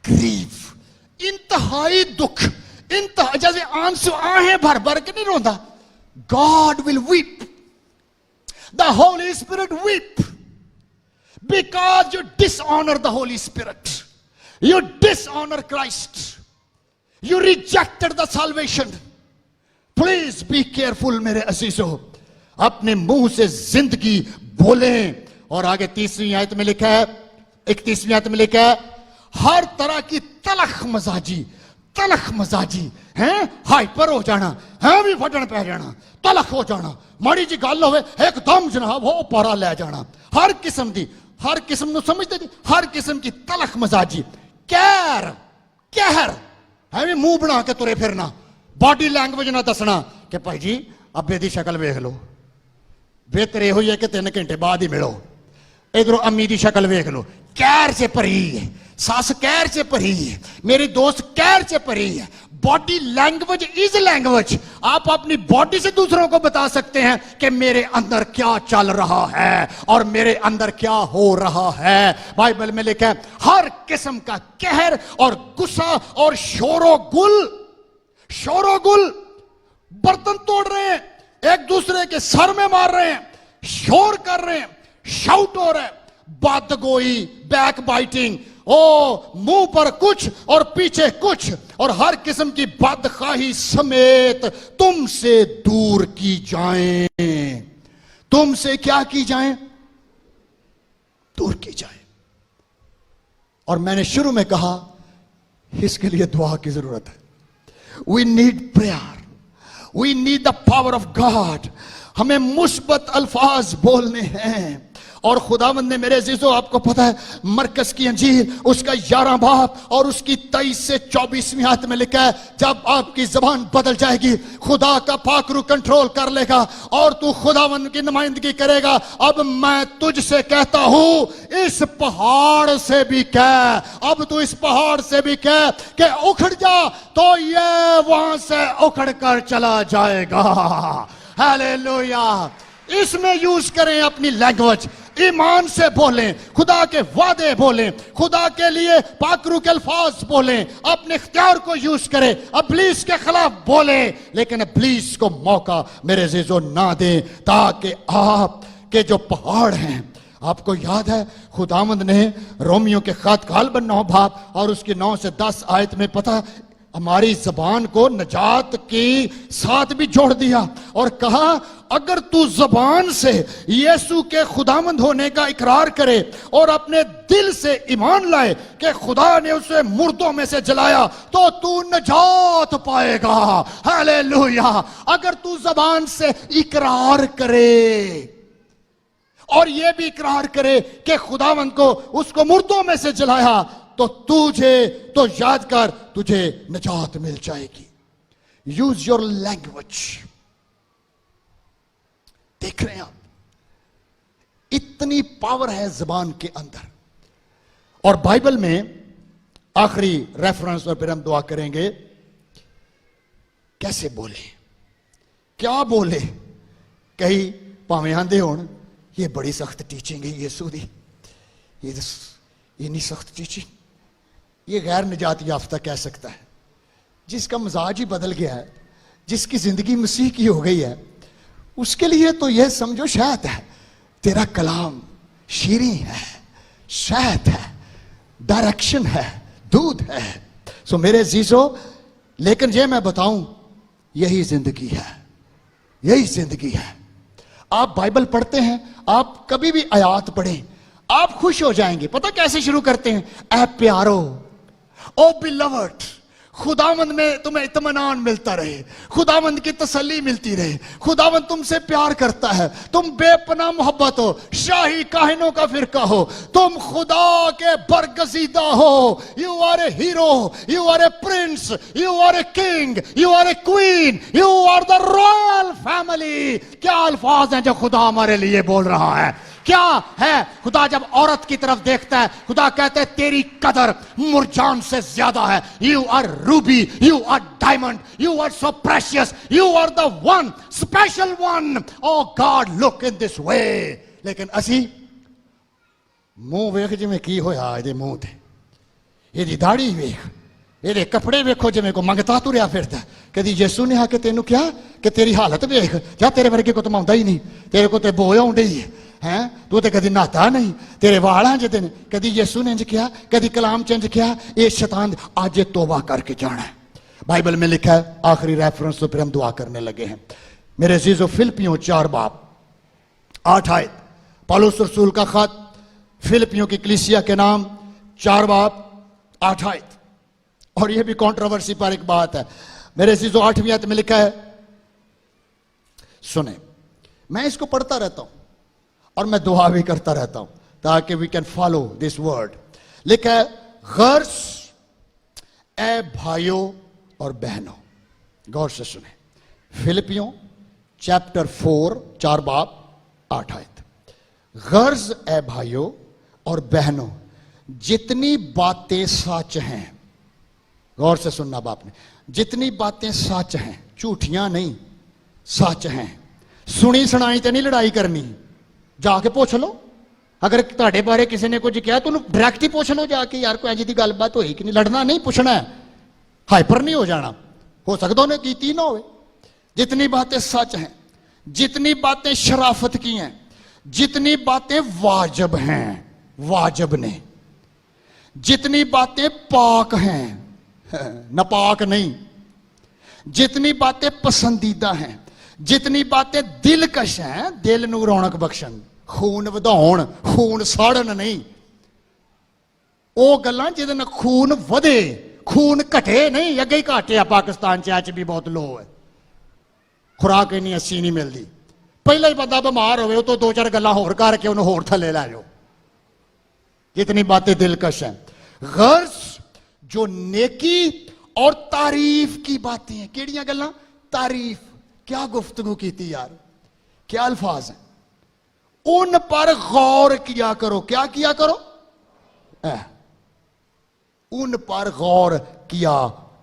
ग्रीव, इंतहाई दुख, इंतहा, जैसे आंसू आहें भर भर के नहीं रोंदा। God will weep, the Holy Spirit weep because you dishonor the Holy Spirit, you dishonor Christ, you rejected the salvation. Please be careful मेरे अजीजों, अपने मुंह से जिंदगी बोलें। और आगे 30वीं आयत में लिखा है, 31वीं आयत में लिखा है, हर तरह की तलख मजाजी हैं, हाइपर हो जाना, है भी फटन पै जाना, तलख हो जाना, माड़ी जी गल होवे एकदम जनाब वो पारा ले जाना, हर किस्म दी, हर किस्म नु समझते जी, हर किस्म की तलख मजाजी, कहर है भी मुंह बना के तुरे फिरना, बॉडी लैंग्वेज ना दसना कि भाई जी अब्बे दी शक्ल वेख लो, बेहतर यह है कि 3 घंटे बाद ही मिलो, इधरों अम्मी दी शक्ल वेख लो, कहर से भरी है, सास कहर से भरी है, मेरी दोस्त कहर से भरी है। Body language is language. आप अपनी बॉडी से दूसरों को बता सकते हैं कि मेरे अंदर क्या चल रहा है और मेरे अंदर क्या हो रहा है। बाइबल में लिखा है हर किस्म का कहर और गुस्सा और शोरोगुल, बर्तन तोड़ रहे हैं, एक दूसरे के सर में मार रहे हैं, शोर कर रहे हैं, शाउट हो रहा है, बदगोई, बैक बाइटिंग, मुंह पर कुछ और पीछे कुछ, और हर किस्म की बदखाही समेत तुमसे दूर की जाएं। तुमसे क्या की जाएं? दूर की जाए। और मैंने शुरू में कहा इसके लिए दुआ की जरूरत है। We need prayer, we need the power of God. हमें मुस्बत अल्फाज बोलने हैं। और खुदावंद ने मेरे अजीजों, आपको पता है मरकस की अंजील उसका 11 बाब और उसकी 23 से 24वीं आयत में लिखा है, जब आपकी जबान बदल जाएगी खुदा का पाकरू कंट्रोल कर लेगा और तू खुदावंद की नुमाइंदगी करेगा। अब मैं तुझसे कहता हूं इस पहाड़ से भी कह, अब तू इस पहाड़ से भी कह कि उखड़ जा, तो ये वहां से उखड़ कर चला जाएगा। हालेलुया। इसमें यूज करें अपनी लैंग्वेज, ईमान से बोलें, खुदा के वादे बोलें, खुदा के लिए पाकरू के अल्फाज बोलें, अपने इख्तियार को यूज करें, इब्लीस के खिलाफ बोलें, लेकिन इब्लीस को मौका मेरे अजीजों ना दें, ताकि आप के जो पहाड़ हैं, आपको याद है खुदावंद ने रोमियो के खत काल 9 बाब और उसकी 9 से 10 आयत में पता हमारी जबान को नजात के साथ भी जोड़ दिया और कहा अगर तू जबान से यीशु के खुदावंद होने का इकरार करे और अपने दिल से ईमान लाए कि खुदा ने उसे मुर्दों में से जलाया तो तू नजात पाएगा। हालेलुया। अगर तू जबान से इकरार करे और यह भी इकरार करे कि खुदावंद को उसको मुर्दों में से जलाया, तो तुझे तो याद कर, तुझे निजात मिल जाएगी। Use your language. देख रहे हैं आप, इतनी पावर है जबान के अंदर। और बाइबल में आखिरी रेफरेंस और फिर हम दुआ करेंगे, कैसे बोले, क्या बोले। कई भावें आंदे होण ये बड़ी सख्त टीचिंग है यीशु दी, ये इतनी सख्त टीचिंग, ये गैर निजात याफ्ता कह सकता है। जिसका मिजाज ही बदल गया है, जिसकी जिंदगी मसीह की हो गई है, उसके लिए तो यह समझो शहद है। तेरा कलाम शीरी है, शहद है, डायरेक्शन है, दूध है। सो मेरे अजीजों, लेकिन ये मैं बताऊं, यही जिंदगी है, यही जिंदगी है। आप बाइबल पढ़ते हैं, आप कभी भी आयात पढ़ें, आप खुश हो जाएंगे। पता कैसे शुरू करते हैं? ऐ प्यारो, ओ बिलवर्ड, खुदावंद में तुम्हें इत्मीनान मिलता रहे, खुदावंद की तसल्ली मिलती रहे, खुदावंद तुमसे प्यार करता है, तुम बेपनाह मोहब्बत हो, शाही काहिनों का फिरका हो, तुम खुदा के बरगजीदा हो। You are a hero, you are a prince, you are a king, you are a queen, you are the royal family. क्या अल्फाज हैं जो खुदा हमारे लिए बोल रहा है। क्या है खुदा जब औरत की तरफ देखता है, खुदा कहते हैं तेरी कदर मुरझान से ज्यादा है। You are ruby, you are diamond, you are so precious, you are the one, special one. Oh God look in this way. लेकिन असी मुंह वेख जिवें की होया ਇਹਦੇ ਮੂੰਹ ਤੇ, ਇਹਦੀ ਦਾੜੀ ਵੇਖ, ਇਹਦੇ ਕੱਪੜੇ ਵੇਖੋ ਜਿਵੇਂ ਕੋ ਮੰਗਤਾ ਤੁਰਿਆ ਫਿਰਦਾ। ਕਦੀ ਯਿਸੂ ਨੇ ਆ ਕੇ ਤੈਨੂੰ ਕਿਹਾ ਕਿ ਤੇਰੀ ਹਾਲਤ ਵੇਖ, ਜਾਂ ਤੇਰੇ ਵਰਗੇ ਕੋ ਤਮਾਉਂਦਾ ਹੀ ਨਹੀਂ, ਤੇਰੇ ਕੋ ਤੇ ਬੋਏ ਆਉਂਦੇ ਹੀ हैं, तू तो कभी नहाता नहीं, तेरे वाल हैं जितने। कभी यीशु ने इंज किया, कभी कलाम चेंज किया। ये शैतान आज तौबा करके जाना है। बाइबल में लिखा है, आखिरी रेफरेंस तो फिर हम दुआ करने लगे हैं। मेरे अजीजों, फिलिपियों 4 बाब 8 आयत, पौलुस रसूल का खत फिलिपियों की कलीसिया के नाम 4 बाब 8 आयत। और यह भी कंट्रोवर्सी पर एक बात है। मेरे अजीजों, 8वीं आयत में लिखा है, सुने, मैं इसको पढ़ता रहता हूं और मैं दुआ भी करता रहता हूं ताकि we can follow this word. लिखा है, गर्ज ए भाइयों और बहनों। गौर से सुने, फिलिपियों चैप्टर 4 4 बाब 8 आयत। गर्ज ए भाइयों और बहनों, जितनी बातें सच हैं, गौर से सुनना बाप ने, जितनी बातें सच हैं, झूठियां नहीं, सच हैं। सुनी सुनाई तो नहीं लड़ाई करनी, जाके पूछ लो। अगर ਤੁਹਾਡੇ बारे किसी ने कुछ किया तो डायरेक्ट ही पूछ लो जाके, यार कोई अजी दी गलबात होई कि नहीं। लड़ना नहीं, पूछना है, हाइपर नहीं हो जाना। हो सकता उन्हें कीती ना हो। जितनी बातें सच हैं, जितनी बातें शराफत की हैं, जितनी बातें वाजिब हैं, वाजिब ने, जितनी बातें पाक हैं, नापाक नहीं, जितनी बातें पसंदीदा हैं, जितनी बातें दिलकश हैं, दिल नूं रौनक बख्शण, खून वधाउण, खून साड़न नहीं। ਉਹ ਗੱਲਾਂ ਜਿਹਦੇ ਨਾਲ खून ਵਧੇ, खून घटे नहीं। ਅੱਗੇ ਹੀ ਘਟਿਆ ਪਾਕਿਸਤਾਨ ਚ, ਅੱਜ ਵੀ ਬਹੁਤ ਲੋ ਹੈ, ਖੁਰਾਕ ਇੰਨੀ ਅੱਛੀ ਨਹੀਂ ਮਿਲਦੀ। ਪਹਿਲਾਂ ਹੀ ਬੰਦਾ ਬਿਮਾਰ ਹੋਵੇ, ਉਹ ਤੋਂ 2-4 ਗੱਲਾਂ ਹੋਰ ਕਰਕੇ ਉਹਨੂੰ ਹੋਰ ਥੱਲੇ ਲੈ ਜਾਓ। जितनी बातें दिलकश हैं, गर्ज जो नेकी और तारीफ की बातें हैं। केड़ियां गल्लां? तारीफ। क्या गुफ्तगू की थी यार, क्या अल्फाज हैं। उन पर गौर किया करो। क्या किया करो? उन पर गौर किया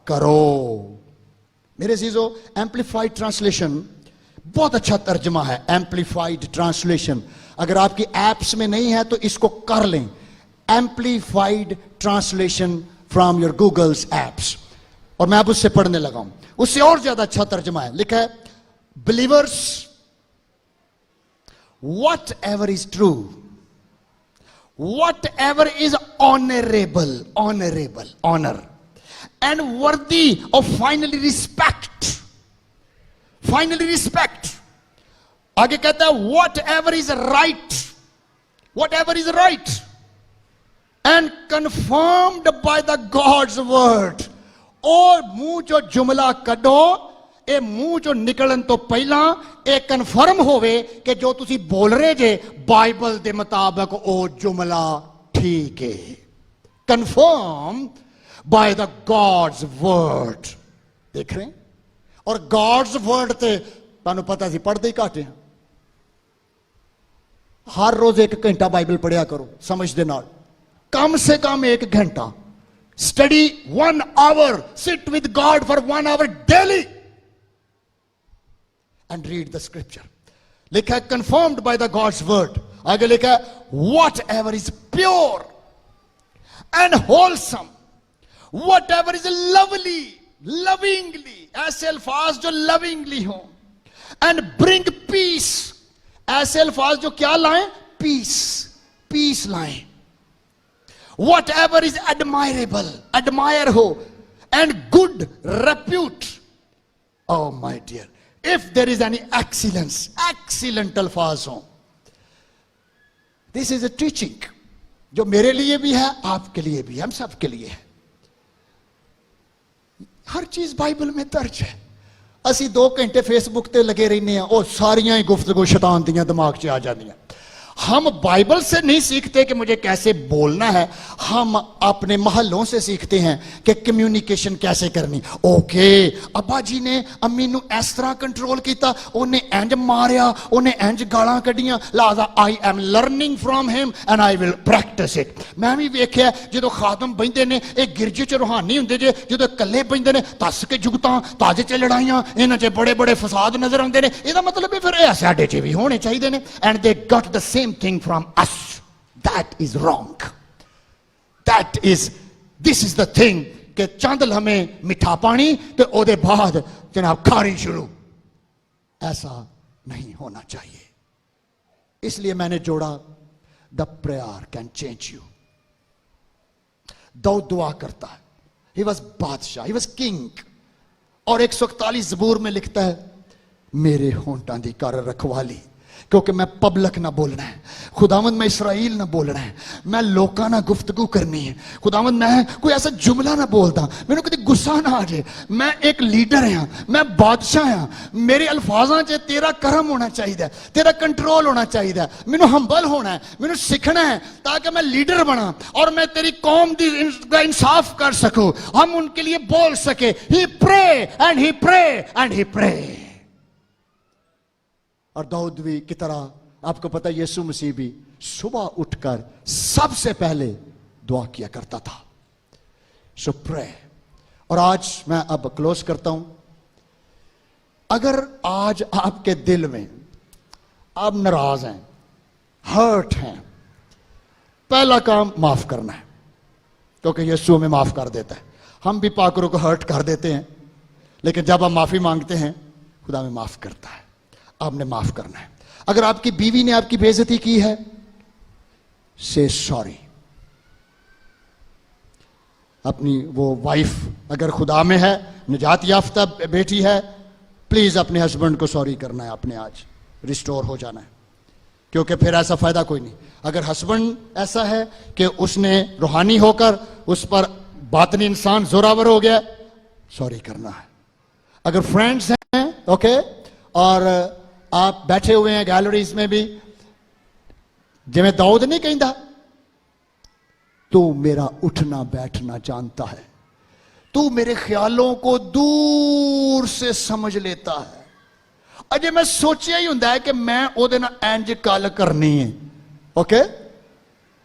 करो। मेरे अजीजों, एम्पलीफाइड ट्रांसलेशन बहुत अच्छा तर्जमा है। एम्पलीफाइड ट्रांसलेशन अगर आपकी एप्स में नहीं है तो इसको कर लें। Amplified translation from your Google's apps, और मैं अब उससे पढ़ने लगा हूं। उससे और ज्यादा अच्छा तर्जमा है। लिखा है, believers, whatever is true, whatever is honorable, honor, and worthy of finally respect, आगे कहता है, whatever is right, and confirmed by the God's word। और मुंह जो जुमला कढो, ਇਹ ਮੂੰਹ ਚੋਂ ਨਿਕਲਣ ਤੋਂ ਪਹਿਲਾਂ ਇਹ ਕਨਫਰਮ ਹੋਵੇ ਕਿ ਜੋ ਤੁਸੀਂ ਬੋਲ ਰਹੇ ਜੇ ਬਾਈਬਲ ਦੇ ਮੁਤਾਬਕ ਉਹ ਜੁਮਲਾ ਠੀਕ ਹੈ। Confirm ਬਾय the gods word. देख रहे हैं? और गॉड्स वर्ड ਤੇ ਤੁਹਾਨੂੰ ਪਤਾ ਸੀ ਪੜ੍ਹਦੇ ਹੀ ਘੱਟ ਆ। हर रोज 1 घंटा बाइबल पढ़िया करो समझ दे नाल, कम से कम 1 घंटा study, 1 hour, sit with God for 1 hour daily. and read the scripture. लिखा है confirmed by the God's word. आगे लिखा है whatever is pure and wholesome, whatever is lovely, lovingly, ऐसे अल्फाज जो lovingly हो, and bring peace, ऐसे अल्फाज जो क्या लाएं? peace लाएं. Whatever is admirable, admire ho, and good repute. Oh my dear, if there is any excellence, excellent अल्फाज हो. This is a teaching जो मेरे लिए भी है, आपके लिए भी, हम सब के लिए है. हर चीज बाइबल में दर्ज है. ਅਸੀਂ 2 घंटे फेसबुक ते लगे रहने हैं, और सारियां ही गुफ्तगू शैतान दियां दिमाग च आ जांदियां. हम बाइबल से नहीं सीखते कि मुझे कैसे बोलना है, हम अपने महलों से सीखते हैं कि कम्युनिकेशन कैसे करनी. ओके, अब्बा जी ने अम्मी नू इस तरह कंट्रोल किया, उन्हें इंज मारिया, उन्हें इंज गालां कढ़ियां, लिहाजा I am learning from him and I will practice it. मैं भी वेख्या जो खादम बहिंदे ने, ये गिरजे च रूहानी हुंदे जे, जो कल्ले बहिंदे ने, तस के जुगतां, ताजे च लड़ाइयां, इन्हां च बड़े बड़े फसाद नजर आउंदे ने. इहदा मतलब है फिर ये साडे च भी होने चाहिए ने. And they got the same thing from us. That is wrong. That is, this is the thing कि चांदल हमें मिठा पानी तो ओदे बाद जनाब खारी शुरू. ऐसा नहीं होना चाहिए. इसलिए मैंने जोड़ा the prayer can change you. Dawood दुआ करता है. He was बादशाह, he was king. और 141 ज़बूर में लिखता है मेरे होंठां दी कर रखवाली, क्योंकि मैं पब्लिक ना बोलना है. खुदावंद मैं इसराइल ना बोलना है, मैं लोका ना गुफ्तगू करनी है. खुदावंद मैं कोई ऐसा जुमला ना बोलता, मैंने कभी गुस्सा ना आ जाए. मैं एक लीडर हां, मैं बादशाह हां, मेरे अल्फाजां च तेरा करम होना चाहिए, तेरा कंट्रोल होना चाहिए. मैनू हंबल होना है, मैनू सीखना है ताकि मैं लीडर बना और मैं तेरी कौम दी इंसाफ कर सकूं, हम उनके लिए बोल सके. He pray and he pray and he pray. और दाऊद भी की तरह आपको पता है यीशु मसीह भी सुबह उठकर सबसे पहले दुआ किया करता था. सो प्रे. और आज मैं अब क्लोज करता हूं. अगर आज आपके दिल में आप नाराज हैं, हर्ट हैं, पहला काम माफ करना है, क्योंकि यीशु हमें माफ कर देता है. हम भी पाकरों को हर्ट कर देते हैं, लेकिन जब हम माफी मांगते हैं खुदा हमें माफ करता है. आपने माफ करना है. अगर आपकी बीवी ने आपकी बेइज्जती की है, से सॉरी. अपनी वो वाइफ अगर खुदा में है, निजात याफ्ता बेटी है, प्लीज अपने हस्बैंड को सॉरी करना है. आपने आज रिस्टोर हो जाना है, क्योंकि फिर ऐसा फायदा कोई नहीं. अगर हस्बैंड ऐसा है कि उसने रूहानी होकर उस पर बातनी इंसान जोरावर हो गया, सॉरी करना है. अगर फ्रेंड्स हैं ओके, और आप बैठे हुए हैं गैलरीज में भी, जिवें दाऊद नहीं कहता तू मेरा उठना बैठना जानता है, तू मेरे ख्यालों को दूर से समझ लेता है. अजे मैं सोचिया ही हुंदा है कि मैं ओदे नाल इंज गल करनी है. ओके,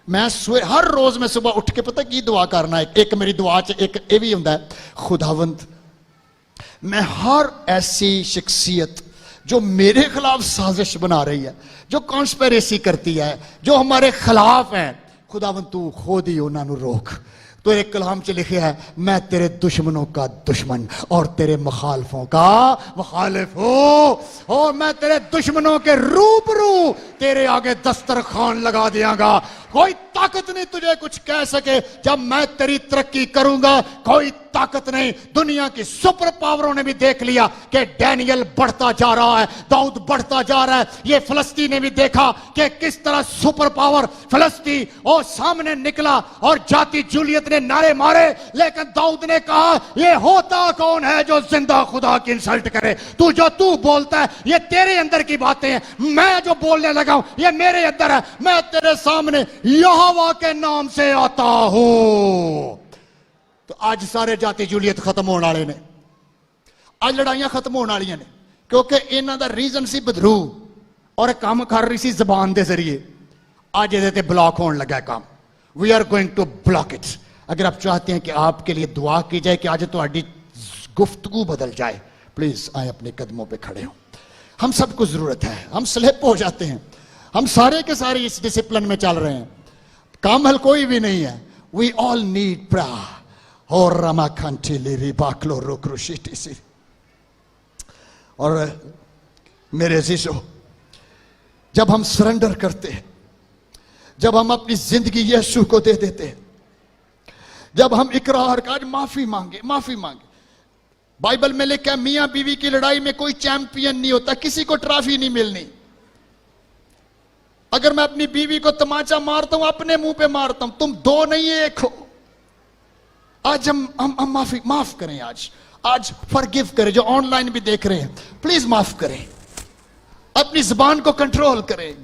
मैं हर रोज मैं सुबह उठ के पता की दुआ करना है. एक मेरी दुआ च एक ये भी हुंदा है, खुदावंद मैं हर ऐसी शख्सियत जो मेरे खिलाफ साजिश बना रही है, जो कॉन्स्पिरेसी करती है, जो हमारे खिलाफ है, खुदावंद तू खुद ही उन्होंने रोक. तो एक कलाम च लिखे है मैं तेरे दुश्मनों का दुश्मन और तेरे मुखालफों का मुखालिफ हूं, और मैं तेरे दुश्मनों के रूबरू तेरे आगे दस्तरखान लगा दियांगा. कोई ताकत नहीं तुझे कुछ कह सके. जब मैं तेरी तरक्की करूंगा कोई ताकत नहीं. दुनिया की सुपर पावरों ने भी देख लिया कि डैनियल बढ़ता जा रहा है, दाऊद बढ़ता जा रहा है. ये फिलिस्तीन ने भी देखा कि किस तरह सुपर पावर फिलिस्तीन और सामने निकला और जाति जूलियत ने नारे मारे, लेकिन दाऊद ने कहा ये होता कौन है जो जिंदा खुदा की इंसल्ट करे. तू बोलता है ये तेरे अंदर की बातें हैं, मैं जो बोलने लगा हूं ये मेरे अंदर है. मैं तेरे सामने यहोवा के नाम से आता हूं. तो आज सारे जाति जूलियत खत्म होने वाले ने, आज लड़ाइयां खत्म होने वाली ने, क्योंकि इन्हां दा रीजन सी बदरू और काम कर रही सी जबान के जरिए. आज ये ब्लॉक होने लगा काम. We are going to block it. अगर आप चाहते हैं कि आपके लिए दुआ की जाए कि आज तुम्हारी गुफ्तगू बदल जाए, प्लीज आए अपने कदमों पे खड़े हो. हम सबको जरूरत है, हम स्लिप हो जाते हैं, हम सारे के सारे इस डिसिप्लिन में चल रहे हैं, कामल कोई भी नहीं है. We all need prayer. और रमाखंटी लिरी बाकलो रोक्रुशिटी. और मेरे अजीजों, जब हम सरेंडर करते हैं, जब हम अपनी जिंदगी यीशु को दे देते हैं, जब हम इकरार का आज माफी मांगे, माफी मांगे. बाइबल में लिखा है मियां बीवी की लड़ाई में कोई चैंपियन नहीं होता, किसी को ट्रॉफी नहीं मिलनी. अगर मैं अपनी बीवी को तमाचा मारता हूं, अपने मुंह पे मारता हूं, तुम दो नहीं एक हो. आज हम माफ करें. आज फॉरगिव करें. जो ऑनलाइन भी देख रहे हैं, प्लीज माफ करें. अपनी जुबान को कंट्रोल करें.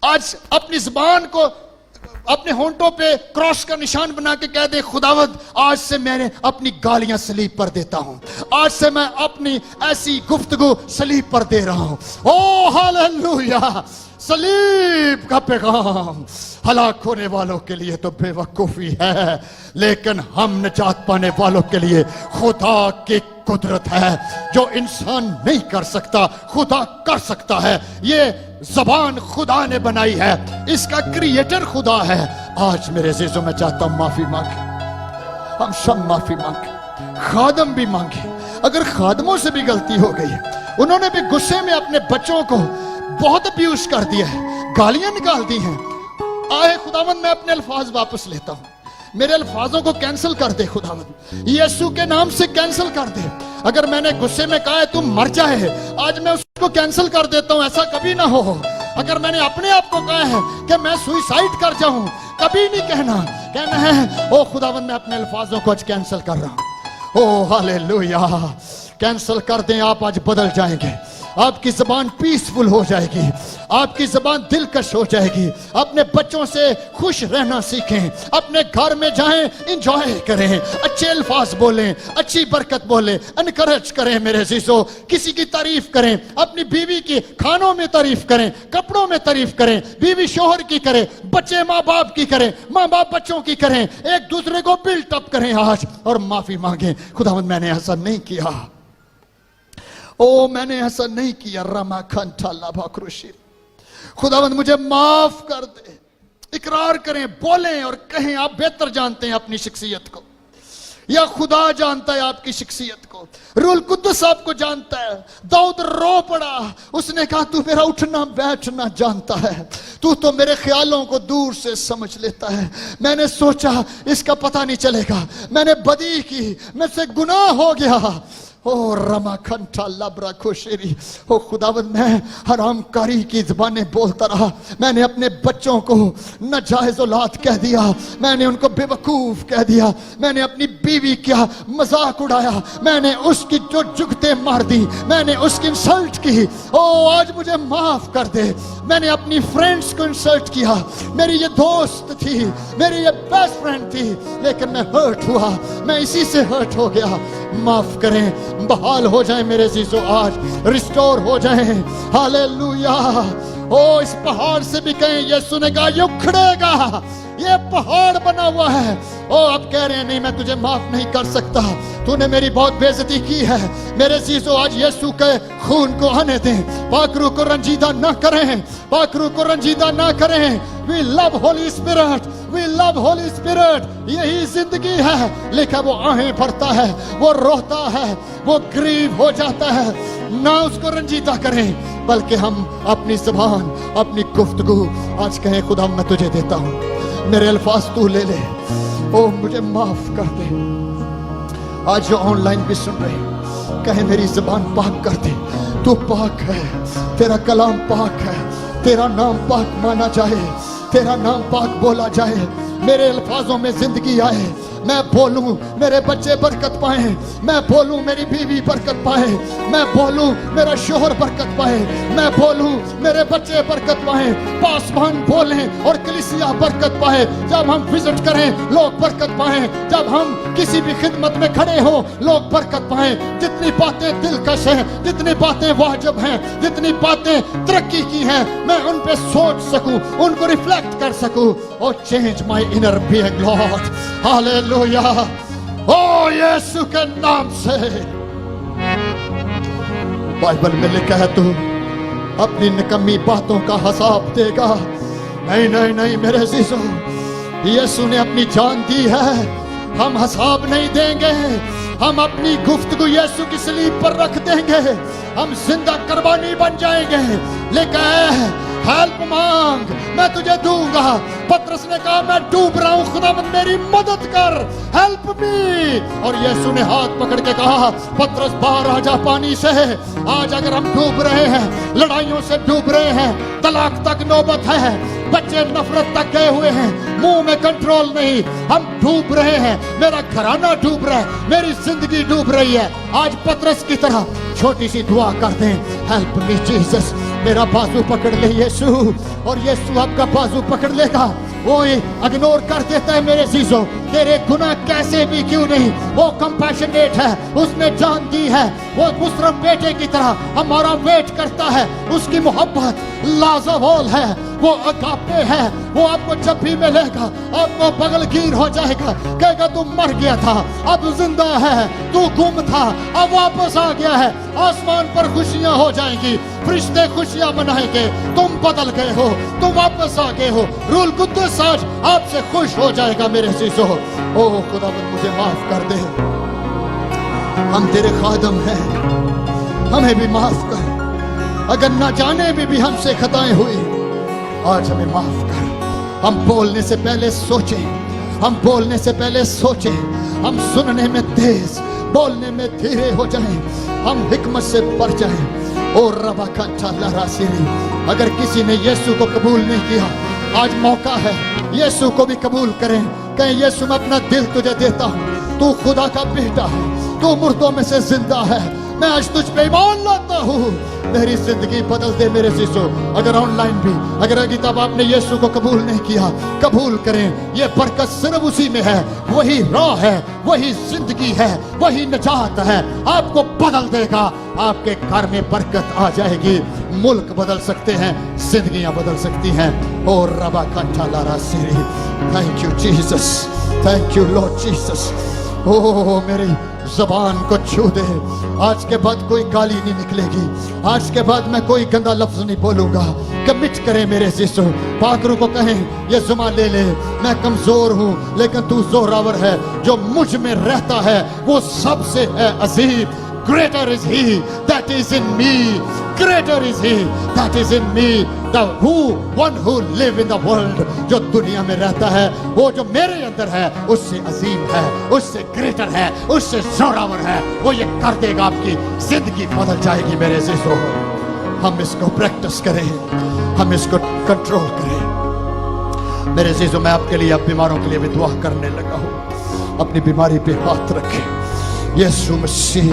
आज अपनी जुबान को अपने होंठों पे क्रॉस का निशान बना के कह दे, खुदावंद आज से मैंने अपनी गालियां सलीब पर देता हूं. आज से मैं अपनी ऐसी गुफ्तगू सलीब पर दे रहा हूं. ओ हालेलुया. सलीब का पैगाम हलाक होने वालों के लिए तो बेवकूफी है, लेकिन हम निजात पाने वालों के लिए खुदा की कुदरत है. जो इंसान नहीं कर सकता, खुदा कर सकता है. ये जबान खुदा ने बनाई है, इसका क्रिएटर खुदा है. आज मेरे अजीजों, मैं चाहता हूं माफी मांगे. हम सब माफी मांगे, खादम भी मांगे. अगर खादमों से भी गलती हो गई है, उन्होंने भी गुस्से में अपने बच्चों को बहुत अब्यूज कर दिया है, गालियां निकाल दी हैं, आए खुदावंद मैं अपने अल्फाज वापस लेता हूं. मेरे अल्फाजों को कैंसिल कर दे खुदावंद, यीशु के नाम से कैंसिल कर दे. अगर मैंने गुस्से में कहा है तुम मर जाए, आज मैं उसको कैंसिल कर देता हूं. ऐसा कभी ना हो. अगर मैंने अपने आप को कहा है कि मैं सुसाइड कर जाऊं, कभी नहीं कहना है ओ खुदावंद मैं अपने अल्फाजों को आज कैंसिल कर रहा हूं. ओ हालेलुया. कैंसिल कर दें. आप आज बदल जाएंगे. आपकी जबान पीसफुल हो जाएगी, आपकी जबान दिलकश हो जाएगी. अपने बच्चों से खुश रहना सीखें. अपने घर में जाएं, इंजॉय करें, अच्छे अल्फाज बोलें, अच्छी बरकत बोलें, एनकरेज करें. मेरे अजीजों, किसी की तारीफ करें. अपनी बीवी की खानों में तारीफ करें, कपड़ों में तारीफ करें. बीवी शोहर की करे, बच्चे माँ बाप की करें, माँ बाप बच्चों की करें. एक दूसरे को बिल्ट अप करें आज, और माफी मांगें. खुदावंद मैंने ऐसा नहीं किया, ओ मैंने ऐसा नहीं किया. रमाखंठा लाभाक्रुशी. खुदावंद मुझे माफ कर दे. इकरार करें, बोलें और कहें. आप बेहतर जानते हैं अपनी शख्सियत को, या खुदा जानता है आपकी शख्सियत को. रूल कुद्दुस आपको जानता है. दाऊद रो पड़ा, उसने कहा तू मेरा उठना बैठना जानता है, तू तो मेरे ख्यालों को दूर से समझ लेता है. मैंने सोचा इसका पता नहीं चलेगा, मैंने बदी की, मुझसे गुनाह हो गया. ओ रमाखंठा लबरा खुशेरी. ओ खुदावंद मैं हरामकारी की ज़बानें बोलता रहा. मैंने अपने बच्चों को नाजायज औलाद कह दिया, मैंने उनको बेवकूफ कह दिया. मैंने अपनी बीवी का मजाक उड़ाया, मैंने उसकी जो जुगतें मार दी, मैंने उसकी इंसल्ट की. ओ आज मुझे माफ कर दे. मैंने अपनी फ्रेंड्स को इंसल्ट किया. मेरी ये दोस्त थी, मेरी ये बेस्ट फ्रेंड थी, लेकिन मैं हर्ट हुआ, मैं इसी से हर्ट हो गया. माफ करें. बहाल हो जाए मेरे जीजो, आज रिस्टोर हो जाए. हालेलुया. ओ इस पहाड़ से भी कहें, यीशु ने कहा ये उखड़ेगा, ये पहाड़ बना हुआ है. ओ अब कह रहे हैं नहीं मैं तुझे माफ नहीं कर सकता, तूने मेरी बहुत बेइज्जती की है. मेरे जीजो आज यीशु के खून को आने दें. पाकरू को रंजीदा ना करें, पाकरू को रंजीदा ना करें. We love Holy Spirit, we love Holy Spirit. यही जिंदगी है. लिखा वो आहें भरता है, वो रोता है, वो ग्रीव हो जाता है. ना उसको रंजीदा करें, बल्कि हम अपनी जुबान, अपनी गुफ्तगू आज कहें खुदा मैं तुझे देता हूं, मेरे अल्फाज तू ले ले. ओ मुझे माफ कर दे. आज जो ऑनलाइन भी सुन रहे कहे मेरी जुबान पाक कर दे. तू पाक है, तेरा कलाम पाक है, तेरा नाम पाक माना जाए, तेरा नाम पाक बोला जाए. मेरे अल्फाजों में जिंदगी आए. मैं बोलूं मेरे बच्चे बरकत पाए, मैं बोलूं मेरी बीवी बरकत पाए, मैं बोलूं मेरा शोहर बरकत पाए, मैं बोलूं मेरे बच्चे बरकत पाए. पासवान बोलें और कलीसिया बरकत पाए. जब हम विजिट करें लोग बरकत पाए, जब हम किसी भी खिदमत में खड़े हो लोग बरकत पाए. जितनी बातें दिलकश हैं, जितनी बातें वाजिब हैं, जितनी बातें तरक्की की हैं, मैं उन पे सोच सकूं, उनको रिफ्लेक्ट कर सकूं. Oh change my inner being lord. Hallelujah. Oh यीशु के नाम से. बाइबल में लिखा है तू
अपनी निकम्मी बातों का हिसाब देगा। नहीं नहीं नहीं मेरे अजीजों, यीशु ने अपनी जान दी है, हम हिसाब नहीं देंगे। हम अपनी गुफ्तगू यीशु की सलीब पर रख देंगे, हम जिंदा कुर्बानी बन जाएंगे। लेकिन हेल्प मांग, मैं तुझे दूंगा। पतरस ने कहा मैं डूब रहा हूं, खुदावंद मेरी मदद कर, हेल्प मी। और यीशु ने हाथ पकड़ के कहा पतरस बाहर आ जा पानी से। आज अगर हम डूब रहे हैं, लड़ाइयों से डूब रहे हैं, तलाक तक नौबत है, बच्चे नफरत तक गए हुए हैं, मुंह में कंट्रोल नहीं, हम डूब रहे हैं, मेरा घराना डूब रहा है, मेरी जिंदगी डूब रही है। आज पतरस की तरह छोटी सी दुआ कर दें, हेल्प मी जीसस। मेरा बाजू पकड़ ले यीशु, और यीशु आपका बाजू पकड़ लेगा। वो इग्नोर कर देता है मेरे चीजों, तेरे गुनाह कैसे भी क्यों नहीं, वो कंपैशनेट है, उसने जान दी है, वो मुस्लिम बेटे की तरह हमारा वेट करता है। उसकी मोहब्बत लाजवाब है, वो अगापे है, वो आपको जब भी मिलेगा आपको बगलगीर हो जाएगा, कहेगा तू मर गया था अब जिंदा है, तू गुम था अब वापस आ गया है। आसमान पर खुशियां हो जाएंगी, फरिश्ते खुशियां मनाएंगे, तुम बदल गए हो, तुम वापस आ गए हो। रूल कुद्दुस आज आपसे खुश हो जाएगा मेरे अजीजों। ओ खुदावंद मुझे माफ कर दे, हम तेरे खादम हैं, हमें भी माफ कर। अगर ना जाने भी हमसे खताएं हुई, आज हमें माफ कर। हम बोलने से पहले सोचें, हम बोलने से पहले सोचें, हम सुनने में तेज, बोलने में धीरे हो जाएं, हम हिकमत से बढ़ जाएं। और रबा का रासिनी, अगर किसी ने यीशु को कबूल नहीं किया, आज मौका है यीशु को भी कबूल करें। कहें यीशु मैं अपना दिल तुझे देता हूँ, तू खुदा का बेटा है, तू मुर्दों में से जिंदा है, मैं आज तुझ पे ईमान लाता हूँ, मेरी जिंदगी बदल दे मेरे शिशु। अगर ऑनलाइन भी अगर अभी तब आपने यीशु को कबूल नहीं किया, कबूल करें। ये बरकत सिर्फ उसी में है, वही राह है, वही जिंदगी है, वही निजात है, आपको बदल देगा। आपके घर में बरकत आ जाएगी, मुल्क बदल सकते हैं, जिंदगियां बदल सकती हैं। और रबा कंठा लारा सीरी, thank you Jesus, thank you lord Jesus. Oh मेरी ज़बान को छू दे, आज के बाद कोई गाली नहीं निकलेगी, आज के बाद मैं कोई गंदा लफ्ज नहीं बोलूंगा। कमिट करें मेरे शिशु, पाकरू को कहें ये जुमा ले ले, मैं कमजोर हूं लेकिन तू जोरावर है, जो मुझ में रहता है वो सबसे है अजीम। Greater is he that is in me, greater is he that is in me, the one who live in the world, जो दुनिया में रहता है वो जो मेरे अंदर है उससे अजीम है, उससे ग्रेटर है, उससे जोरावर है। वो ये कर देगा, आपकी जिंदगी बदल जाएगी मेरे शिशु। हम इसको प्रैक्टिस करें, हम इसको कंट्रोल करें मेरे शिशु। मैं आपके लिए, आप बीमारों के लिए भी दुआ करने लगा हूँ। अपनी बीमारी पे हाथ रखें, यीशु मसीह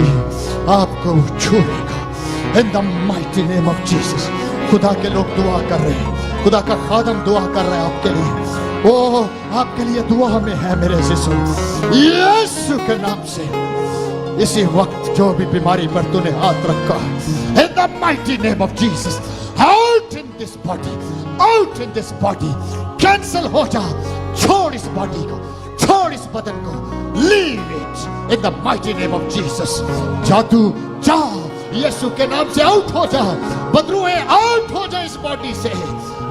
आपको छूएगा in the mighty name of Jesus. खुदा के लोग दुआ कर रहे हैं, खुदा का खादम दुआ कर रहा है आपके लिए, वो आपके लिए दुआ में है मेरे यीशु। यीशु के नाम से इसी वक्त जो भी बीमारी पर तूने हाथ रखा, इन the mighty name of Jesus, out in this body, out in this body, cancel हो जा, छोड़ इस बॉडी को, छोड़ इस बदन को, leave it in the mighty name of Jesus। जादू जा, यीशु के नाम से आउट हो जा, बदरुए आउट हो जा इस बॉडी से,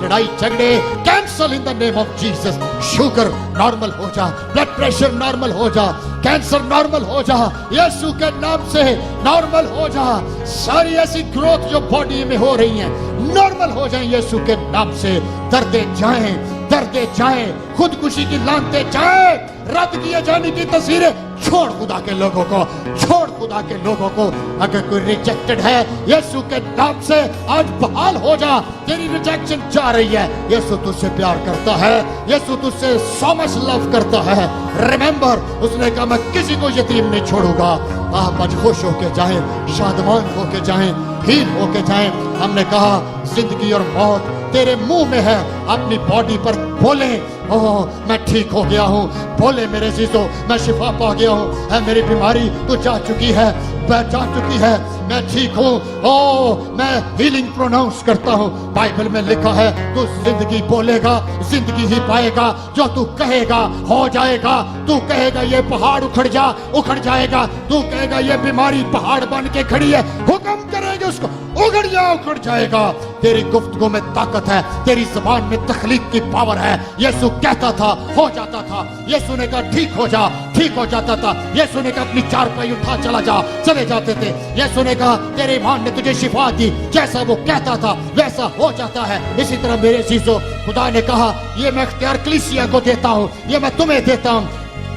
लड़ाई झगड़े cancel in the name of Jesus. Sugar normal हो जा, ब्लड प्रेशर नॉर्मल हो जा, कैंसर नॉर्मल हो जा, यीशु के नाम से नॉर्मल हो जा। सारी ऐसी ग्रोथ जो बॉडी में हो रही है नॉर्मल हो जाए यीशु के नाम से। दर्दे जाएं, दर्दे जाएं, खुदकुशी की लानते जाएं, रद्द किए जाने की तस्वीरें छोड़ खुदा के लोगों को, छोड़ खुदा के लोगों को। अगर कोई रिजेक्टेड है यीशु के नाम से आज बहाल हो जा, तेरी रिजेक्शन जा रही है। यीशु तुझसे प्यार करता है, यीशु तुझसे so much लव करता है। रिमेंबर, उसने कहा मैं किसी को यतीम नहीं छोड़ूंगा। आप आज खुश होके जाएं, शादमान होके जाएं, हील होके जाएं। हमने कहा जिंदगी और मौत तेरे मुंह में है, अपनी बॉडी पर बोले ओह मैं ठीक हो गया हूँ, बोले मेरे चीजों मैं शिफा पा गया हूँ, है मेरी बीमारी तो जा चुकी है, जा चुकी है, मैं ठीक हूँ। ओह मैं हीलिंग प्रोनाउंस करता हूँ। बाइबल में लिखा है तू जिंदगी बोलेगा, जिंदगी ही पाएगा। जो तू कहेगा हो जाएगा। तू कहेगा ये पहाड़ उखड़ जा, उखड़ जाएगा। तू कहेगा ये बीमारी पहाड़ बन के खड़ी है, हुक्म करेंगे उसको
उगड़िया उखड़ जाएगा। तेरी गुफ्तगू में ताकत है, तेरी जुबान में तखलीक की पावर है। यीशु कहता था हो जाता था, यीशु ने कहा ठीक हो जा, ठीक हो जाता था। यीशु ने कहा अपनी चारपाई उठा चला जा, चले जाते थे। यीशु ने कहा तेरे ईमान ने तुझे शिफा दी, जैसा वो कहता था वैसा हो जाता है। इसी तरह मेरे चीजों, खुदा ने कहा ये मैं इख्तियार कलीसिया को देता हूँ, ये मैं तुम्हें देता हूँ,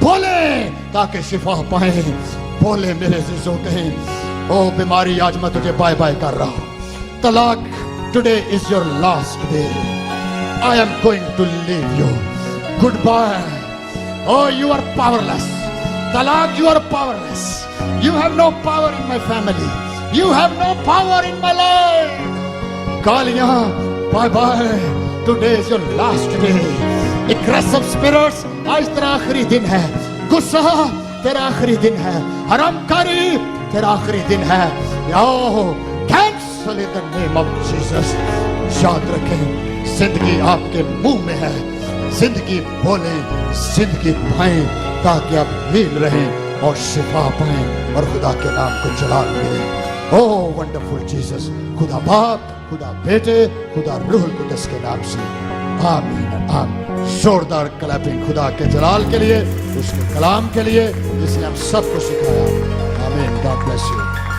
बोले ताकि शिफा पाए। बोले मेरे चीजों कहें ओ बीमारी आज मैं तुझे बाय बाय कर रहा हूँ। तलाक, today is your last day, I am going to leave you, goodbye. Oh, you are powerless. Talaq, you are powerless. You have no power in my family. You have no power in my life. Galiyan, bye bye. Today is your last day. Aggressive spirits, आज तेरा आखिरी दिन है। गुस्सा, तेरा आखिरी दिन है। हरामकारी, तेरा आखिरी दिन है। Yo, cancel in the name of Jesus. याद रखें, जिंदगी आपके मुंह में है। जिंदगी बोलें, जिंदगी पाएं, ताकि आप हील रहें और शिफा पाएं और खुदा के नाम को जलाल मिले। ओह वंडरफुल जीसस। खुदा बाप, खुदा बेटे, खुदा रूह कुदस के नाम से आमीन आमीन। जोरदार क्लैपिंग खुदा के जलाल के लिए, उसके कलाम के लिए जिसने हम सबको सिखाया। आमीन। God bless you.